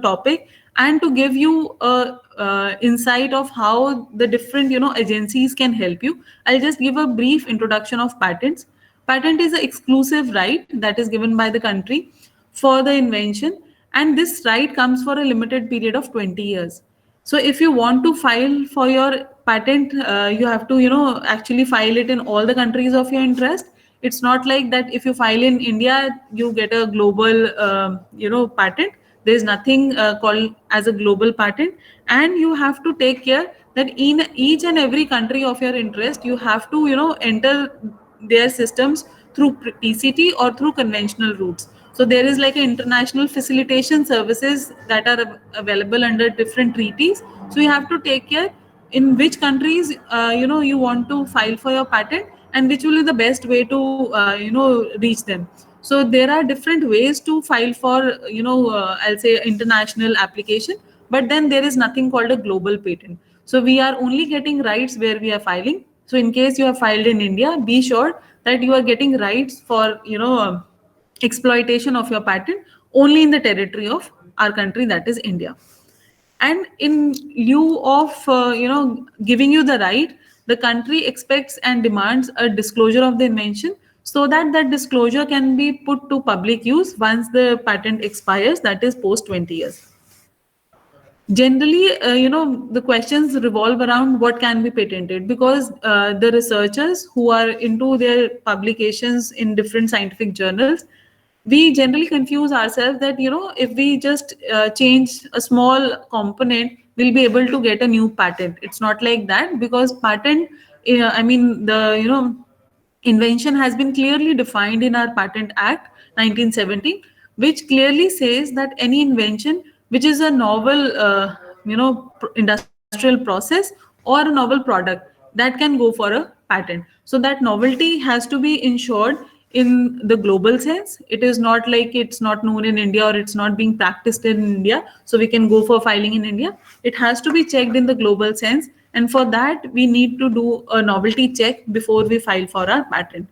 Speaker 4: topic, and to give you a insight of how the different, agencies can help you, I'll just give a brief introduction of patents. Patent is an exclusive right that is given by the country for the invention, and this right comes for a limited period of 20 years. So if you want to file for your patent, you have to, actually file it in all the countries of your interest. It's not like that if you file in India, you get a global, patent. There's nothing called as a global patent. And you have to take care that in each and every country of your interest, you have to, enter their systems through PCT or through conventional routes. So there is like an international facilitation services that are available under different treaties. So you have to take care in which countries you want to file for your patent, and which will be the best way to reach them. So there are different ways to file for I'll say international application, but then there is nothing called a global patent. So we are only getting rights where we are filing. So in case you have filed in India, be sure that you are getting rights for exploitation of your patent only in the territory of our country, that is India. And in lieu of giving you the right, the country expects and demands a disclosure of the invention, so that that disclosure can be put to public use once the patent expires, that is post 20 years. Generally, the questions revolve around what can be patented, because the researchers who are into their publications in different scientific journals, we generally confuse ourselves that if we just change a small component, we'll be able to get a new patent. It's not like that, because patent, the invention has been clearly defined in our Patent Act 1970, which clearly says that any invention which is a novel industrial process or a novel product, that can go for a patent. So that novelty has to be ensured in the global sense. It is not like it's not known in India or it's not being practiced in India, so we can go for filing in India. It has to be checked in the global sense, and for that we need to do a novelty check before we file for our patent.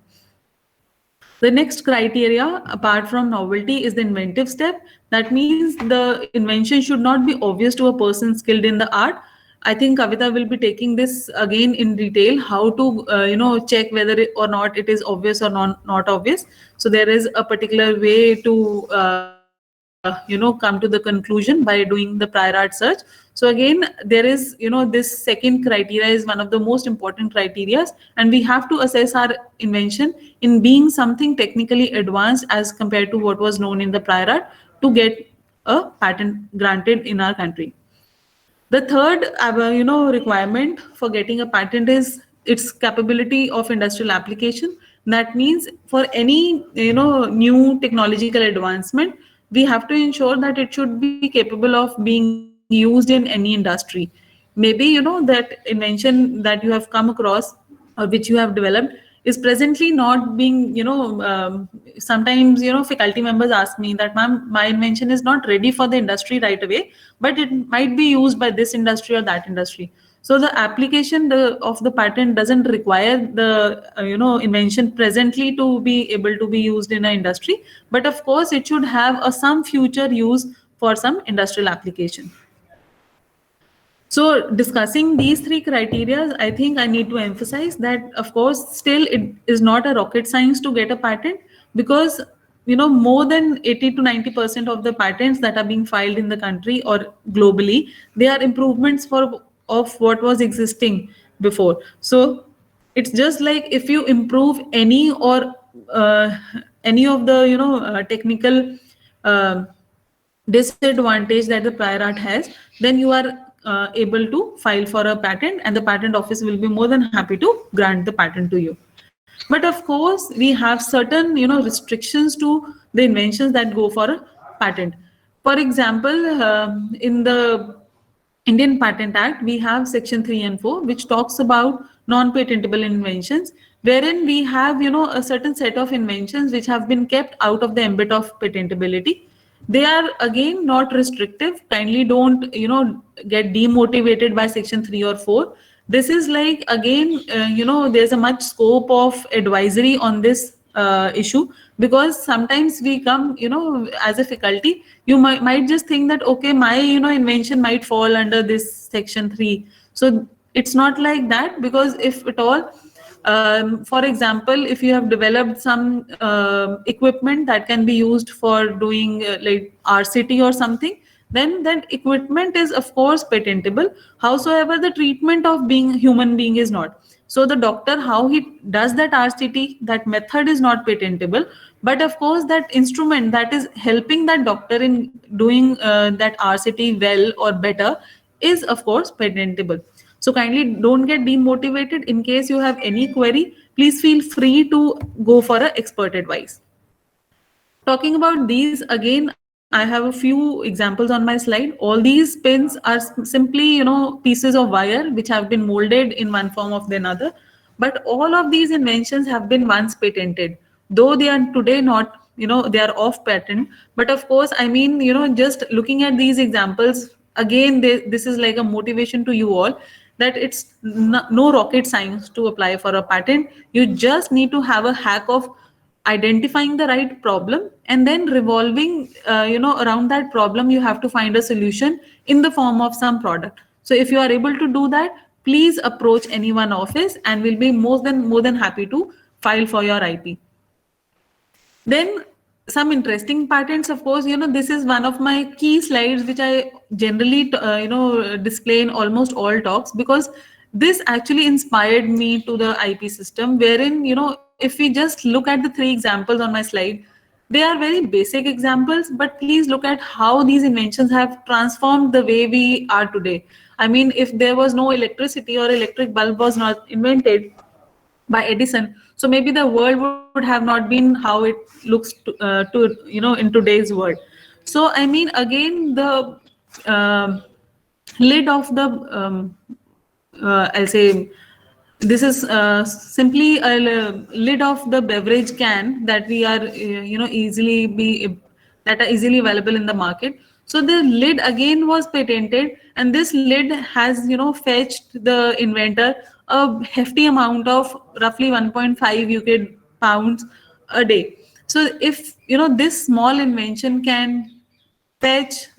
Speaker 4: The next criteria, apart from novelty, is the inventive step. That means the invention should not be obvious to a person skilled in the art. I think Kavita will be taking this again in detail, how to check whether or not it is obvious or not obvious. So there is a particular way to come to the conclusion by doing the prior art search. So again, there is this second criteria is one of the most important criteria, and we have to assess our invention in being something technically advanced as compared to what was known in the prior art to get a patent granted in our country. The third, requirement for getting a patent is its capability of industrial application. That means for any, new technological advancement, we have to ensure that it should be capable of being used in any industry. Maybe, that invention that you have come across or which you have developed is presently not being, sometimes, faculty members ask me that, ma'am, my invention is not ready for the industry right away, but it might be used by this industry or that industry. So the application of the patent doesn't require the, invention presently to be able to be used in an industry, but of course it should have some future use for some industrial application. So discussing these three criteria, I think I need to emphasize that, of course, still it is not a rocket science to get a patent, because more than 80 to 90% of the patents that are being filed in the country or globally, they are improvements of what was existing before. So it's just like if you improve uh, any of the technical uh, disadvantage that the prior art has, then you are able to file for a patent, and the patent office will be more than happy to grant the patent to you. But of course, we have certain restrictions to the inventions that go for a patent. For example, in the Indian Patent Act, we have Section 3 and 4, which talks about non-patentable inventions, wherein we have, a certain set of inventions which have been kept out of the ambit of patentability. They are again not restrictive. Kindly don't, get demotivated by Section 3 or 4. This is like, again, there's a much scope of advisory on this issue, because sometimes we come, as a faculty, you might just think that, okay, my, invention might fall under this Section 3. So it's not like that, because if at all, for example, if you have developed some equipment that can be used for doing like RCT or something, then that equipment is of course patentable. Howsoever, the treatment of being human being is not. So the doctor, how he does that RCT, that method is not patentable. But of course, that instrument that is helping that doctor in doing that RCT well or better is of course patentable. So kindly don't get demotivated. In case you have any query, please feel free to go for an expert advice. Talking about these, again, I have a few examples on my slide. All these pins are simply, pieces of wire which have been molded in one form or the another. But all of these inventions have been once patented, though they are today not, they are off patent. But of course, I mean, just looking at these examples, again, this is like a motivation to you all, that it's no rocket science to apply for a patent. You just need to have a hack of identifying the right problem, and then revolving around that problem. You have to find a solution in the form of some product. So if you are able to do that, please approach any one office, and we'll be more than happy to file for your IP. Then some interesting patents, of course, this is one of my key slides which I generally display in almost all talks, because this actually inspired me to the IP system, wherein, if we just look at the three examples on my slide, they are very basic examples, but please look at how these inventions have transformed the way we are today. I mean, if there was no electricity, or electric bulb was not invented by Edison, so maybe the world would have not been how it looks in today's world. So I mean, again, the lid of the I'll say, this is simply a lid of the beverage can that we are that are easily available in the market. So the lid again was patented, and this lid has fetched the inventor a hefty amount of roughly 1.5 UK pounds a day. So if this small invention can fetch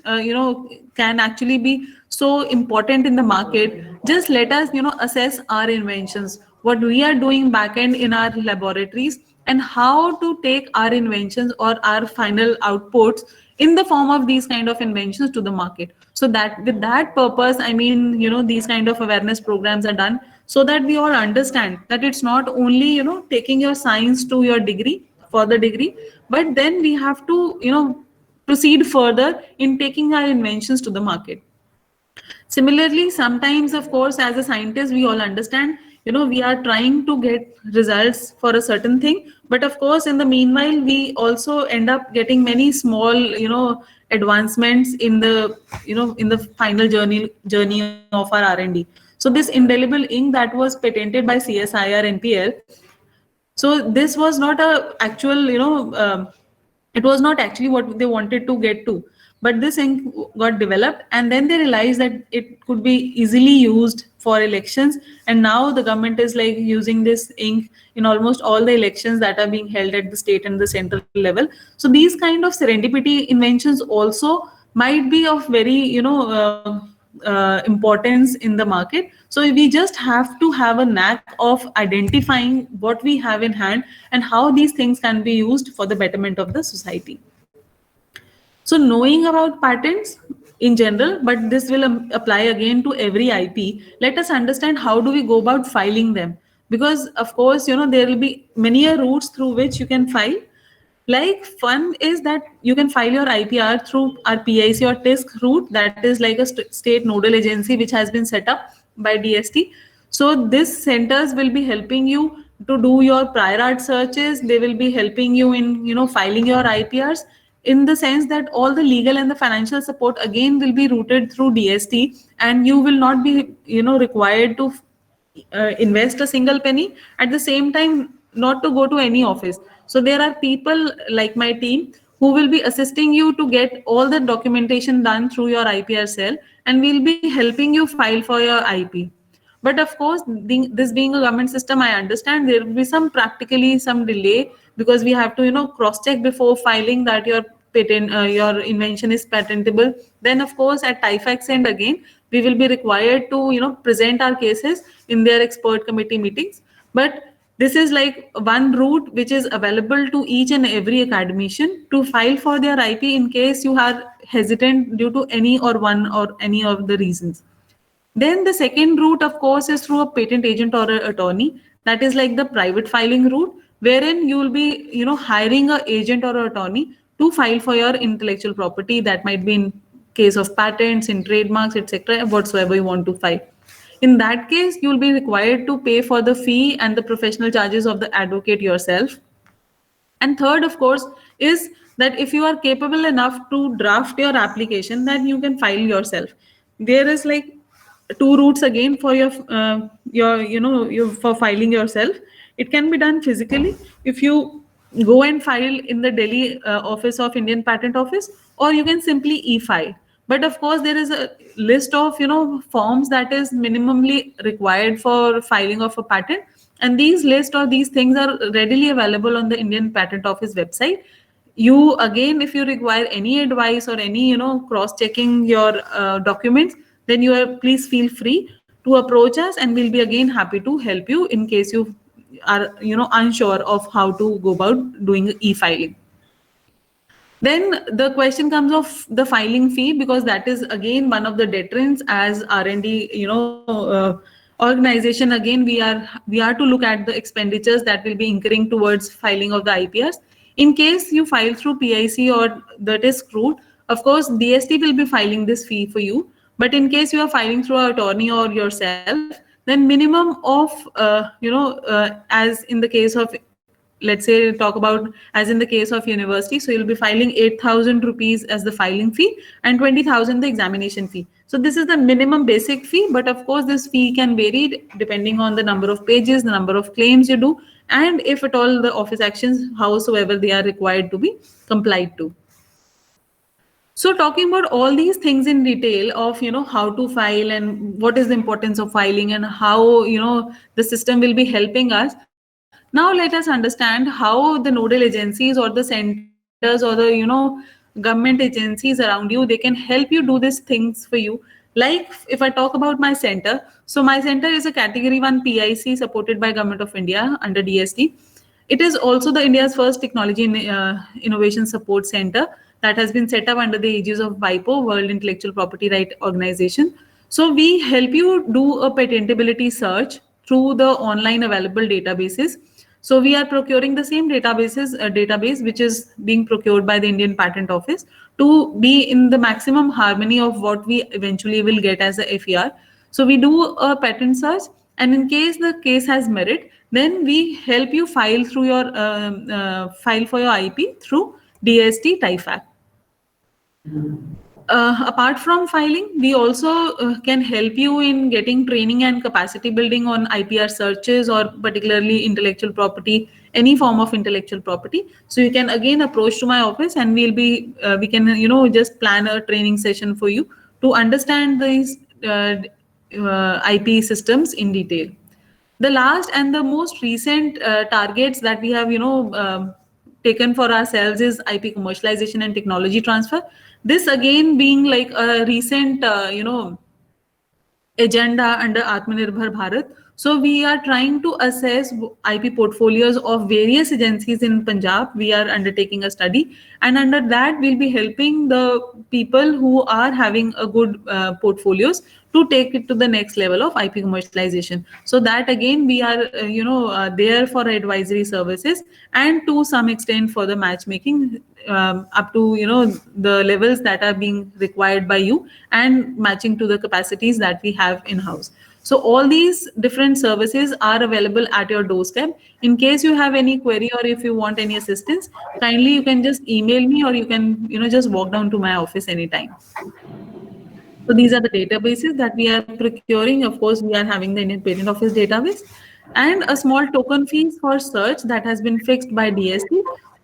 Speaker 4: can actually be so important in the market, just let us assess our inventions, what we are doing back end in our laboratories, and how to take our inventions or our final outputs in the form of these kind of inventions to the market. So that with that purpose, I mean, these kind of awareness programs are done, so that we all understand that it's not only taking your science to your degree, for the degree, but then we have to proceed further in taking our inventions to the market. Similarly, sometimes, of course, as a scientist, we all understand, we are trying to get results for a certain thing, but of course, in the meanwhile, we also end up getting many small, advancements in the, in the final journey of our R&D. So this indelible ink that was patented by CSIR NPL, so this was not a actual, it was not actually what they wanted to get to, but this ink got developed, and then they realized that it could be easily used for elections, and now the government is like using this ink in almost all the elections that are being held at the state and the central level. So these kind of serendipity inventions also might be of very importance in the market. So we just have to have a knack of identifying what we have in hand and how these things can be used for the betterment of the society. So knowing about patents in general, but this will apply again to every IP. Let us understand how do we go about filing them, because of course, there will be many routes through which you can file. Like one is that you can file your IPR through our PIC or TISC route. That is like a state nodal agency which has been set up by DST. So these centers will be helping you to do your prior art searches. They will be helping you in filing your IPRs, in the sense that all the legal and the financial support again will be routed through DST, and you will not be required to invest a single penny. At the same time, not to go to any office. So there are people like my team who will be assisting you to get all the documentation done through your IPR cell, and we'll be helping you file for your IP. But of course, this being a government system, I understand there will be some delay, because we have to cross check before filing that your patent, your invention is patentable. Then of course at TIFAX end again, we will be required to present our cases in their expert committee meetings. But this is like one route which is available to each and every academician to file for their IP in case you are hesitant due to any of the reasons. Then the second route, of course, is through a patent agent or an attorney. That is like the private filing route, wherein you will be, hiring an agent or an attorney to file for your intellectual property. That might be in case of patents, in trademarks, etc., whatsoever you want to file. In that case, you will be required to pay for the fee and the professional charges of the advocate yourself. And third, of course, is that if you are capable enough to draft your application, then you can file yourself. There is like two routes again for your for filing yourself. It can be done physically if you go and file in the Delhi office of Indian Patent Office, or you can simply e-file. But of course, there is a list of forms that is minimally required for filing of a patent, and these list or these things are readily available on the Indian Patent Office website. You again, if you require any advice or any cross checking your documents, then please feel free to approach us, and we'll be again happy to help you in case you are unsure of how to go about doing e-filing. Then the question comes of the filing fee, because that is again one of the deterrents as R&D organization. Again, we are to look at the expenditures that will be incurring towards filing of the IPRs. In case you file through PIC or the TISC route, of course DST will be filing this fee for you. But in case you are filing through an attorney or yourself, then minimum of as in the case of, let's say, talk about as in the case of university, so you'll be filing 8,000 rupees as the filing fee and 20,000 the examination fee. So this is the minimum basic fee, but of course this fee can vary depending on the number of pages, the number of claims you do, and if at all the office actions, howsoever they are required to be complied to. So talking about all these things in detail of how to file and what is the importance of filing and how the system will be helping us. Now let us understand how the nodal agencies or the centers or the government agencies around you, they can help you do these things for you. Like if I talk about my center, so my center is a category 1 PIC supported by Government of India under DST. It is also the India's first technology innovation support center that has been set up under the aegis of WIPO, World Intellectual Property Right Organization. So we help you do a patentability search through the online available databases. So we are procuring the same database which is being procured by the Indian Patent Office to be in the maximum harmony of what we eventually will get as a FER. So we do a patent search, and in case the case has merit, then we help you file through your file for your IP through DST TIFAC. Apart from filing, we also can help you in getting training and capacity building on IPR searches or particularly intellectual property, any form of intellectual property. So you can again approach to my office, and we can just plan a training session for you to understand these IP systems in detail. The last and the most recent targets that we have taken for ourselves is IP commercialization and technology transfer. This again being like a recent agenda under Atmanirbhar Bharat. So we are trying to assess IP portfolios of various agencies in Punjab. We are undertaking a study, and under that we'll be helping the people who are having a good portfolios to take it to the next level of IP commercialization. So that again we are there for advisory services and to some extent for the matchmaking up to the levels that are being required by you and matching to the capacities that we have in house. So all these different services are available at your doorstep. In case you have any query or if you want any assistance, kindly you can just email me, or you can just walk down to my office anytime. So these are the databases that we are procuring. Of course, we are having the Indian Patent Office database and a small token fees for search that has been fixed by DSC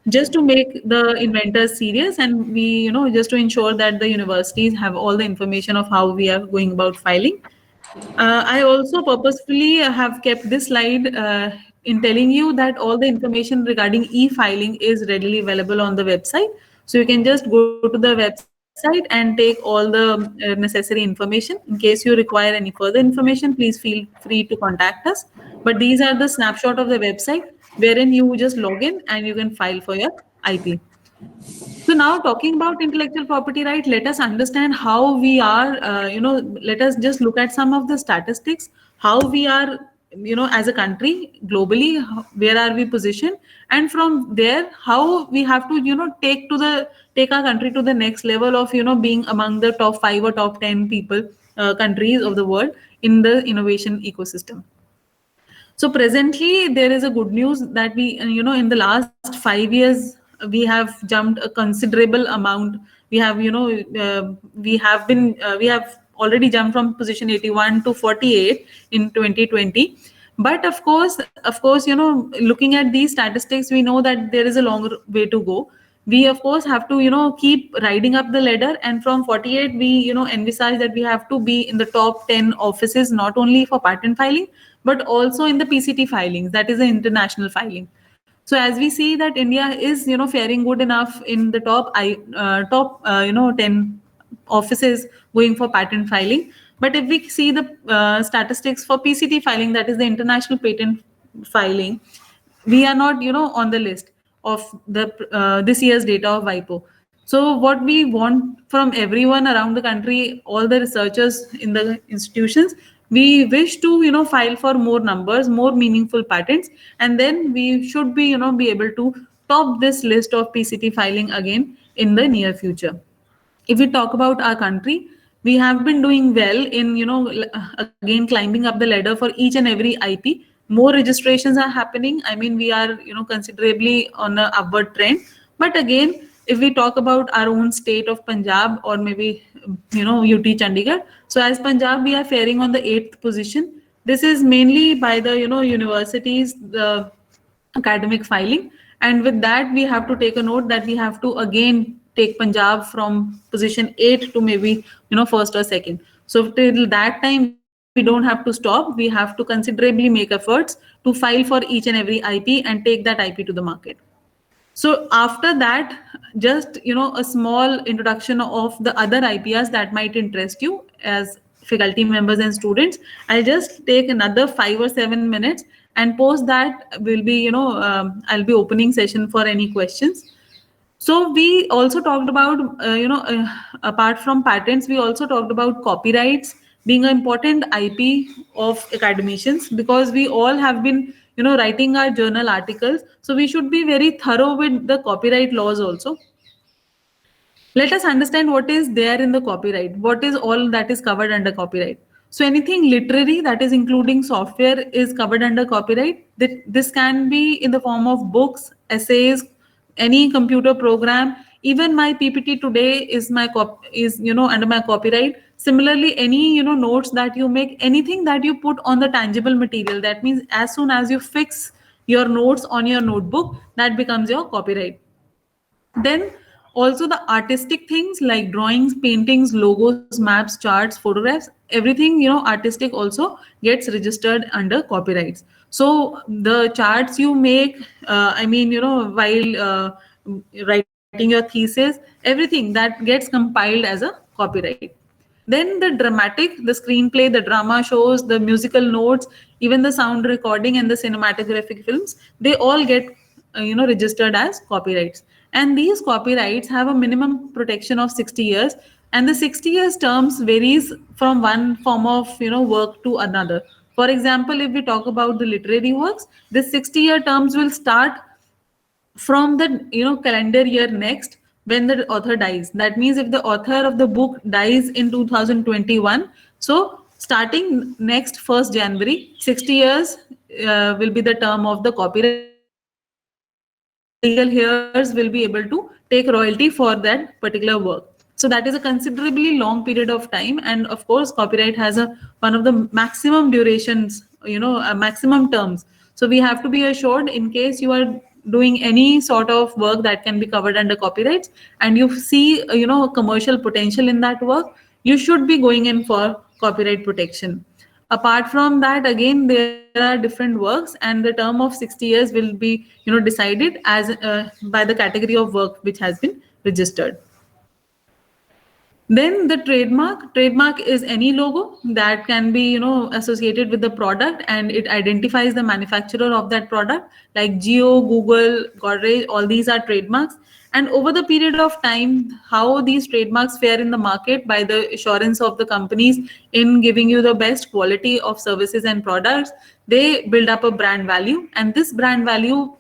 Speaker 4: just to make the inventors serious, and we, just to ensure that the universities have all the information of how we are going about filing. I also purposefully have kept this slide in telling you that all the information regarding e-filing is readily available on the website. So you can just go to the website and take all the necessary information. In case you require any further information, please feel free to contact us. But these are the snapshot of the website wherein you just log in and you can file for your IP. So now talking about intellectual property right, let us understand how we are, let us just look at some of the statistics, how we are, as a country globally, where are we positioned? And from there, how we have to, take our country to the next level of, being among the top 5 or top 10 people, countries of the world in the innovation ecosystem. So presently, there is a good news that we, in the last 5 years, we have jumped a considerable amount. We have, we have already jumped from position 81 to 48 in 2020. But of course, looking at these statistics, we know that there is a longer way to go. We of course have to keep riding up the ladder, and from 48 we envisage that we have to be in the top 10 offices, not only for patent filing but also in the PCT filings, that is the international filing. So as we see that India is faring good enough in the top 10 offices going for patent filing. But if we see the statistics for PCT filing, that is the international patent filing, we are not on the list of the this year's data of WIPO. So what we want from everyone around the country, all the researchers in the institutions, we wish to file for more numbers, more meaningful patents, and then we should be be able to top this list of PCT filing again in the near future. If we talk about our country, we have been doing well in again climbing up the ladder for each and every IP. More registrations are happening. I mean, we are considerably on a upward trend. But again, if we talk about our own state of Punjab, or maybe UT Chandigarh, so as Punjab we are faring on the 8th position. This is mainly by the universities, the academic filing, and with that we have to take a note that we have to again take Punjab from position 8 to maybe first or second. So till that time we don't have to stop. We have to considerably make efforts to file for each and every IP and take that IP to the market. So after that, just a small introduction of the other IPRs that might interest you as faculty members and students. I'll just take another 5 or 7 minutes, and post that will be I'll be opening session for any questions. So we also talked about, apart from patents, we also talked about copyrights being an important IP of academicians, because we all have been, writing our journal articles. So we should be very thorough with the copyright laws also. Let us understand what is there in the copyright, what is all that is covered under copyright. So anything literary, that is including software, is covered under copyright. This can be in the form of books, essays, any computer program. Even my PPT today is under my copyright. Similarly, any notes that you make, anything that you put on the tangible material, that means as soon as you fix your notes on your notebook, that becomes your copyright. Then also the artistic things like drawings, paintings, logos, maps, charts, photographs, everything artistic also gets registered under copyrights. So the charts you make, while writing your thesis, everything that gets compiled as a copyright. Then the dramatic, the screenplay, the drama shows, the musical notes, even the sound recording and the cinematographic films, they all get registered as copyrights. And these copyrights have a minimum protection of 60 years, and the 60 years terms varies from one form of work to another. For example, if we talk about the literary works, this 60-year terms will start from the calendar year next when the author dies. That means if the author of the book dies in 2021, so starting next 1st January, 60 years will be the term of the copyright. Legal heirs will be able to take royalty for that particular work. So that is a considerably long period of time, and of course copyright has a one of the maximum durations, maximum terms. So we have to be assured, in case you are doing any sort of work that can be covered under copyrights and you see commercial potential in that work, you should be going in for copyright protection. Apart from that, again, there are different works, and the term of 60 years will be decided as by the category of work which has been registered. Then the trademark is any logo that can be associated with the product, and it identifies the manufacturer of that product, like Jio, Google, Godrej, all these are trademarks. And over the period of time, how these trademarks fare in the market by the assurance of the companies in giving you the best quality of services and products, they build up a brand value, and this brand value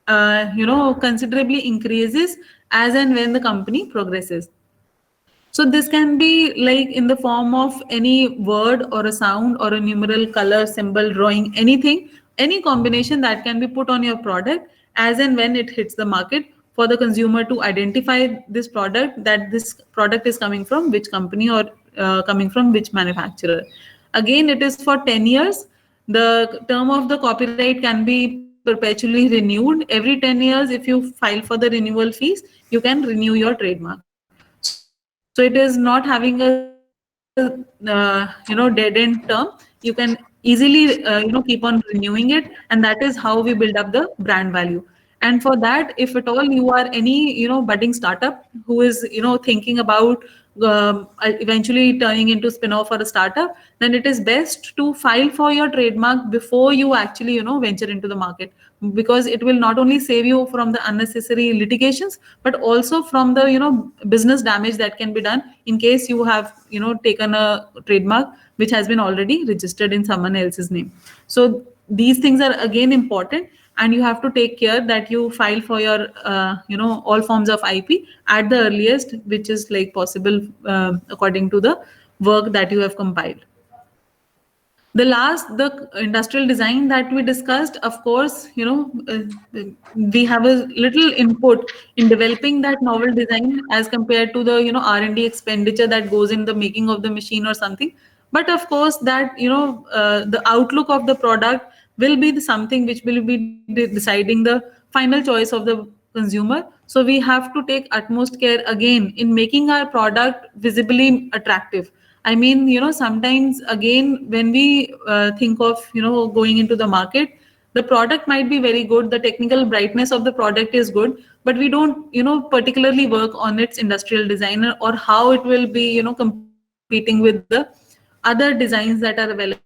Speaker 4: considerably increases as and when the company progresses. So this can be like in the form of any word or a sound or a numeral, color, symbol, drawing, anything, any combination that can be put on your product as and when it hits the market, for the consumer to identify this product, that this product is coming from which company or coming from which manufacturer. Again, it is for 10 years. The term of the copyright can be perpetually renewed. Every 10 years, if you file for the renewal fees, you can renew your trademark. So it is not having a dead end term. You can easily keep on renewing it, and that is how we build up the brand value. And for that, if at all you are any budding startup who is thinking about eventually turning into spin-off or a startup, then it is best to file for your trademark before you actually venture into the market, because it will not only save you from the unnecessary litigations, but also from the business damage that can be done in case you have taken a trademark which has been already registered in someone else's name. So these things are again important, and you have to take care that you file for your all forms of IP at the earliest which is like possible according to the work that you have compiled. The industrial design that we discussed, of course, we have a little input in developing that novel design as compared to the R&D expenditure that goes in the making of the machine or something. But of course, that the outlook of the product will be something which will be deciding the final choice of the consumer. So we have to take utmost care again in making our product visibly attractive. I mean, sometimes again, when we think of, going into the market, the product might be very good. The technical brightness of the product is good, but we don't, particularly work on its industrial design or how it will be, competing with the other designs that are available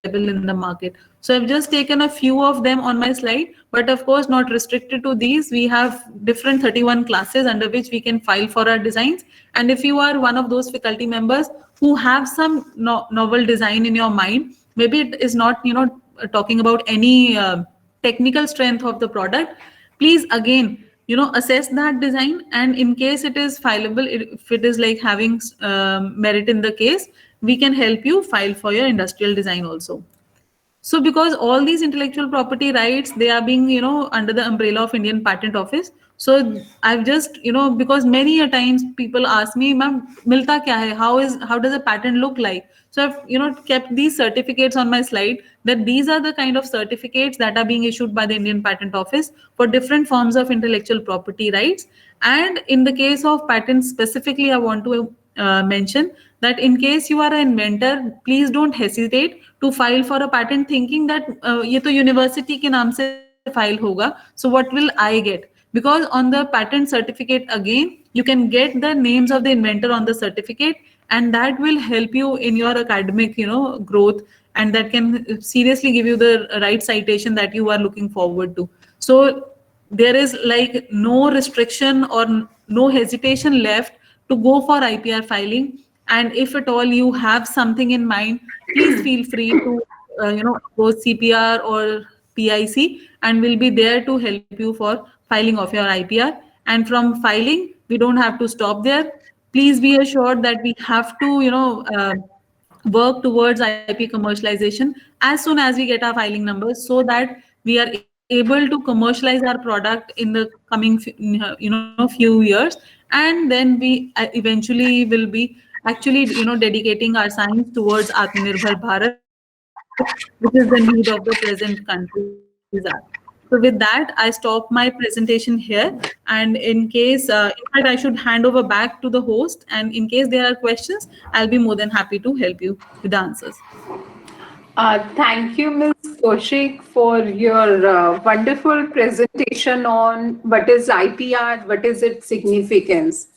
Speaker 4: in the market. So I've just taken a few of them on my slide, but of course not restricted to these. We have different 31 classes under which we can file for our designs. And if you are one of those faculty members who have some novel design in your mind, maybe it is not, talking about any technical strength of the product, please again, assess that design. And in case it is fileable, if it is like having merit in the case, we can help you file for your industrial design also. So because all these intellectual property rights, they are being, under the umbrella of Indian Patent Office. So I've just, because many a times people ask me, ma'am, milta kya hai? How does a patent look like? So I've, kept these certificates on my slide, that these are the kind of certificates that are being issued by the Indian Patent Office for different forms of intellectual property rights. And in the case of patents specifically, I want to mention that in case you are an inventor, please don't hesitate to file for a patent thinking that ye to university ke naam se file hoga, so what will I get? Because on the patent certificate again, you can get the names of the inventor on the certificate, and that will help you in your academic growth, and that can seriously give you the right citation that you are looking forward to. So there is like no restriction or no hesitation left to go for IPR filing. And if at all you have something in mind, please feel free to go CPR or PIC, and we'll be there to help you for filing of your IPR. And from filing, we don't have to stop there. Please be assured that we have to work towards IP commercialization as soon as we get our filing numbers, so that we are able to commercialize our product in the coming few years. And then we eventually will be actually dedicating our science towards Atmanirbhar Bharat, which is the need of the present countries are. So with that, I stop my presentation here. And in case, in fact, I should hand over back to the host. And in case there are questions, I'll be more than happy to help you with the answers.
Speaker 1: Thank you, Ms. Kaushik, for your wonderful presentation on what is IPR, what is its significance.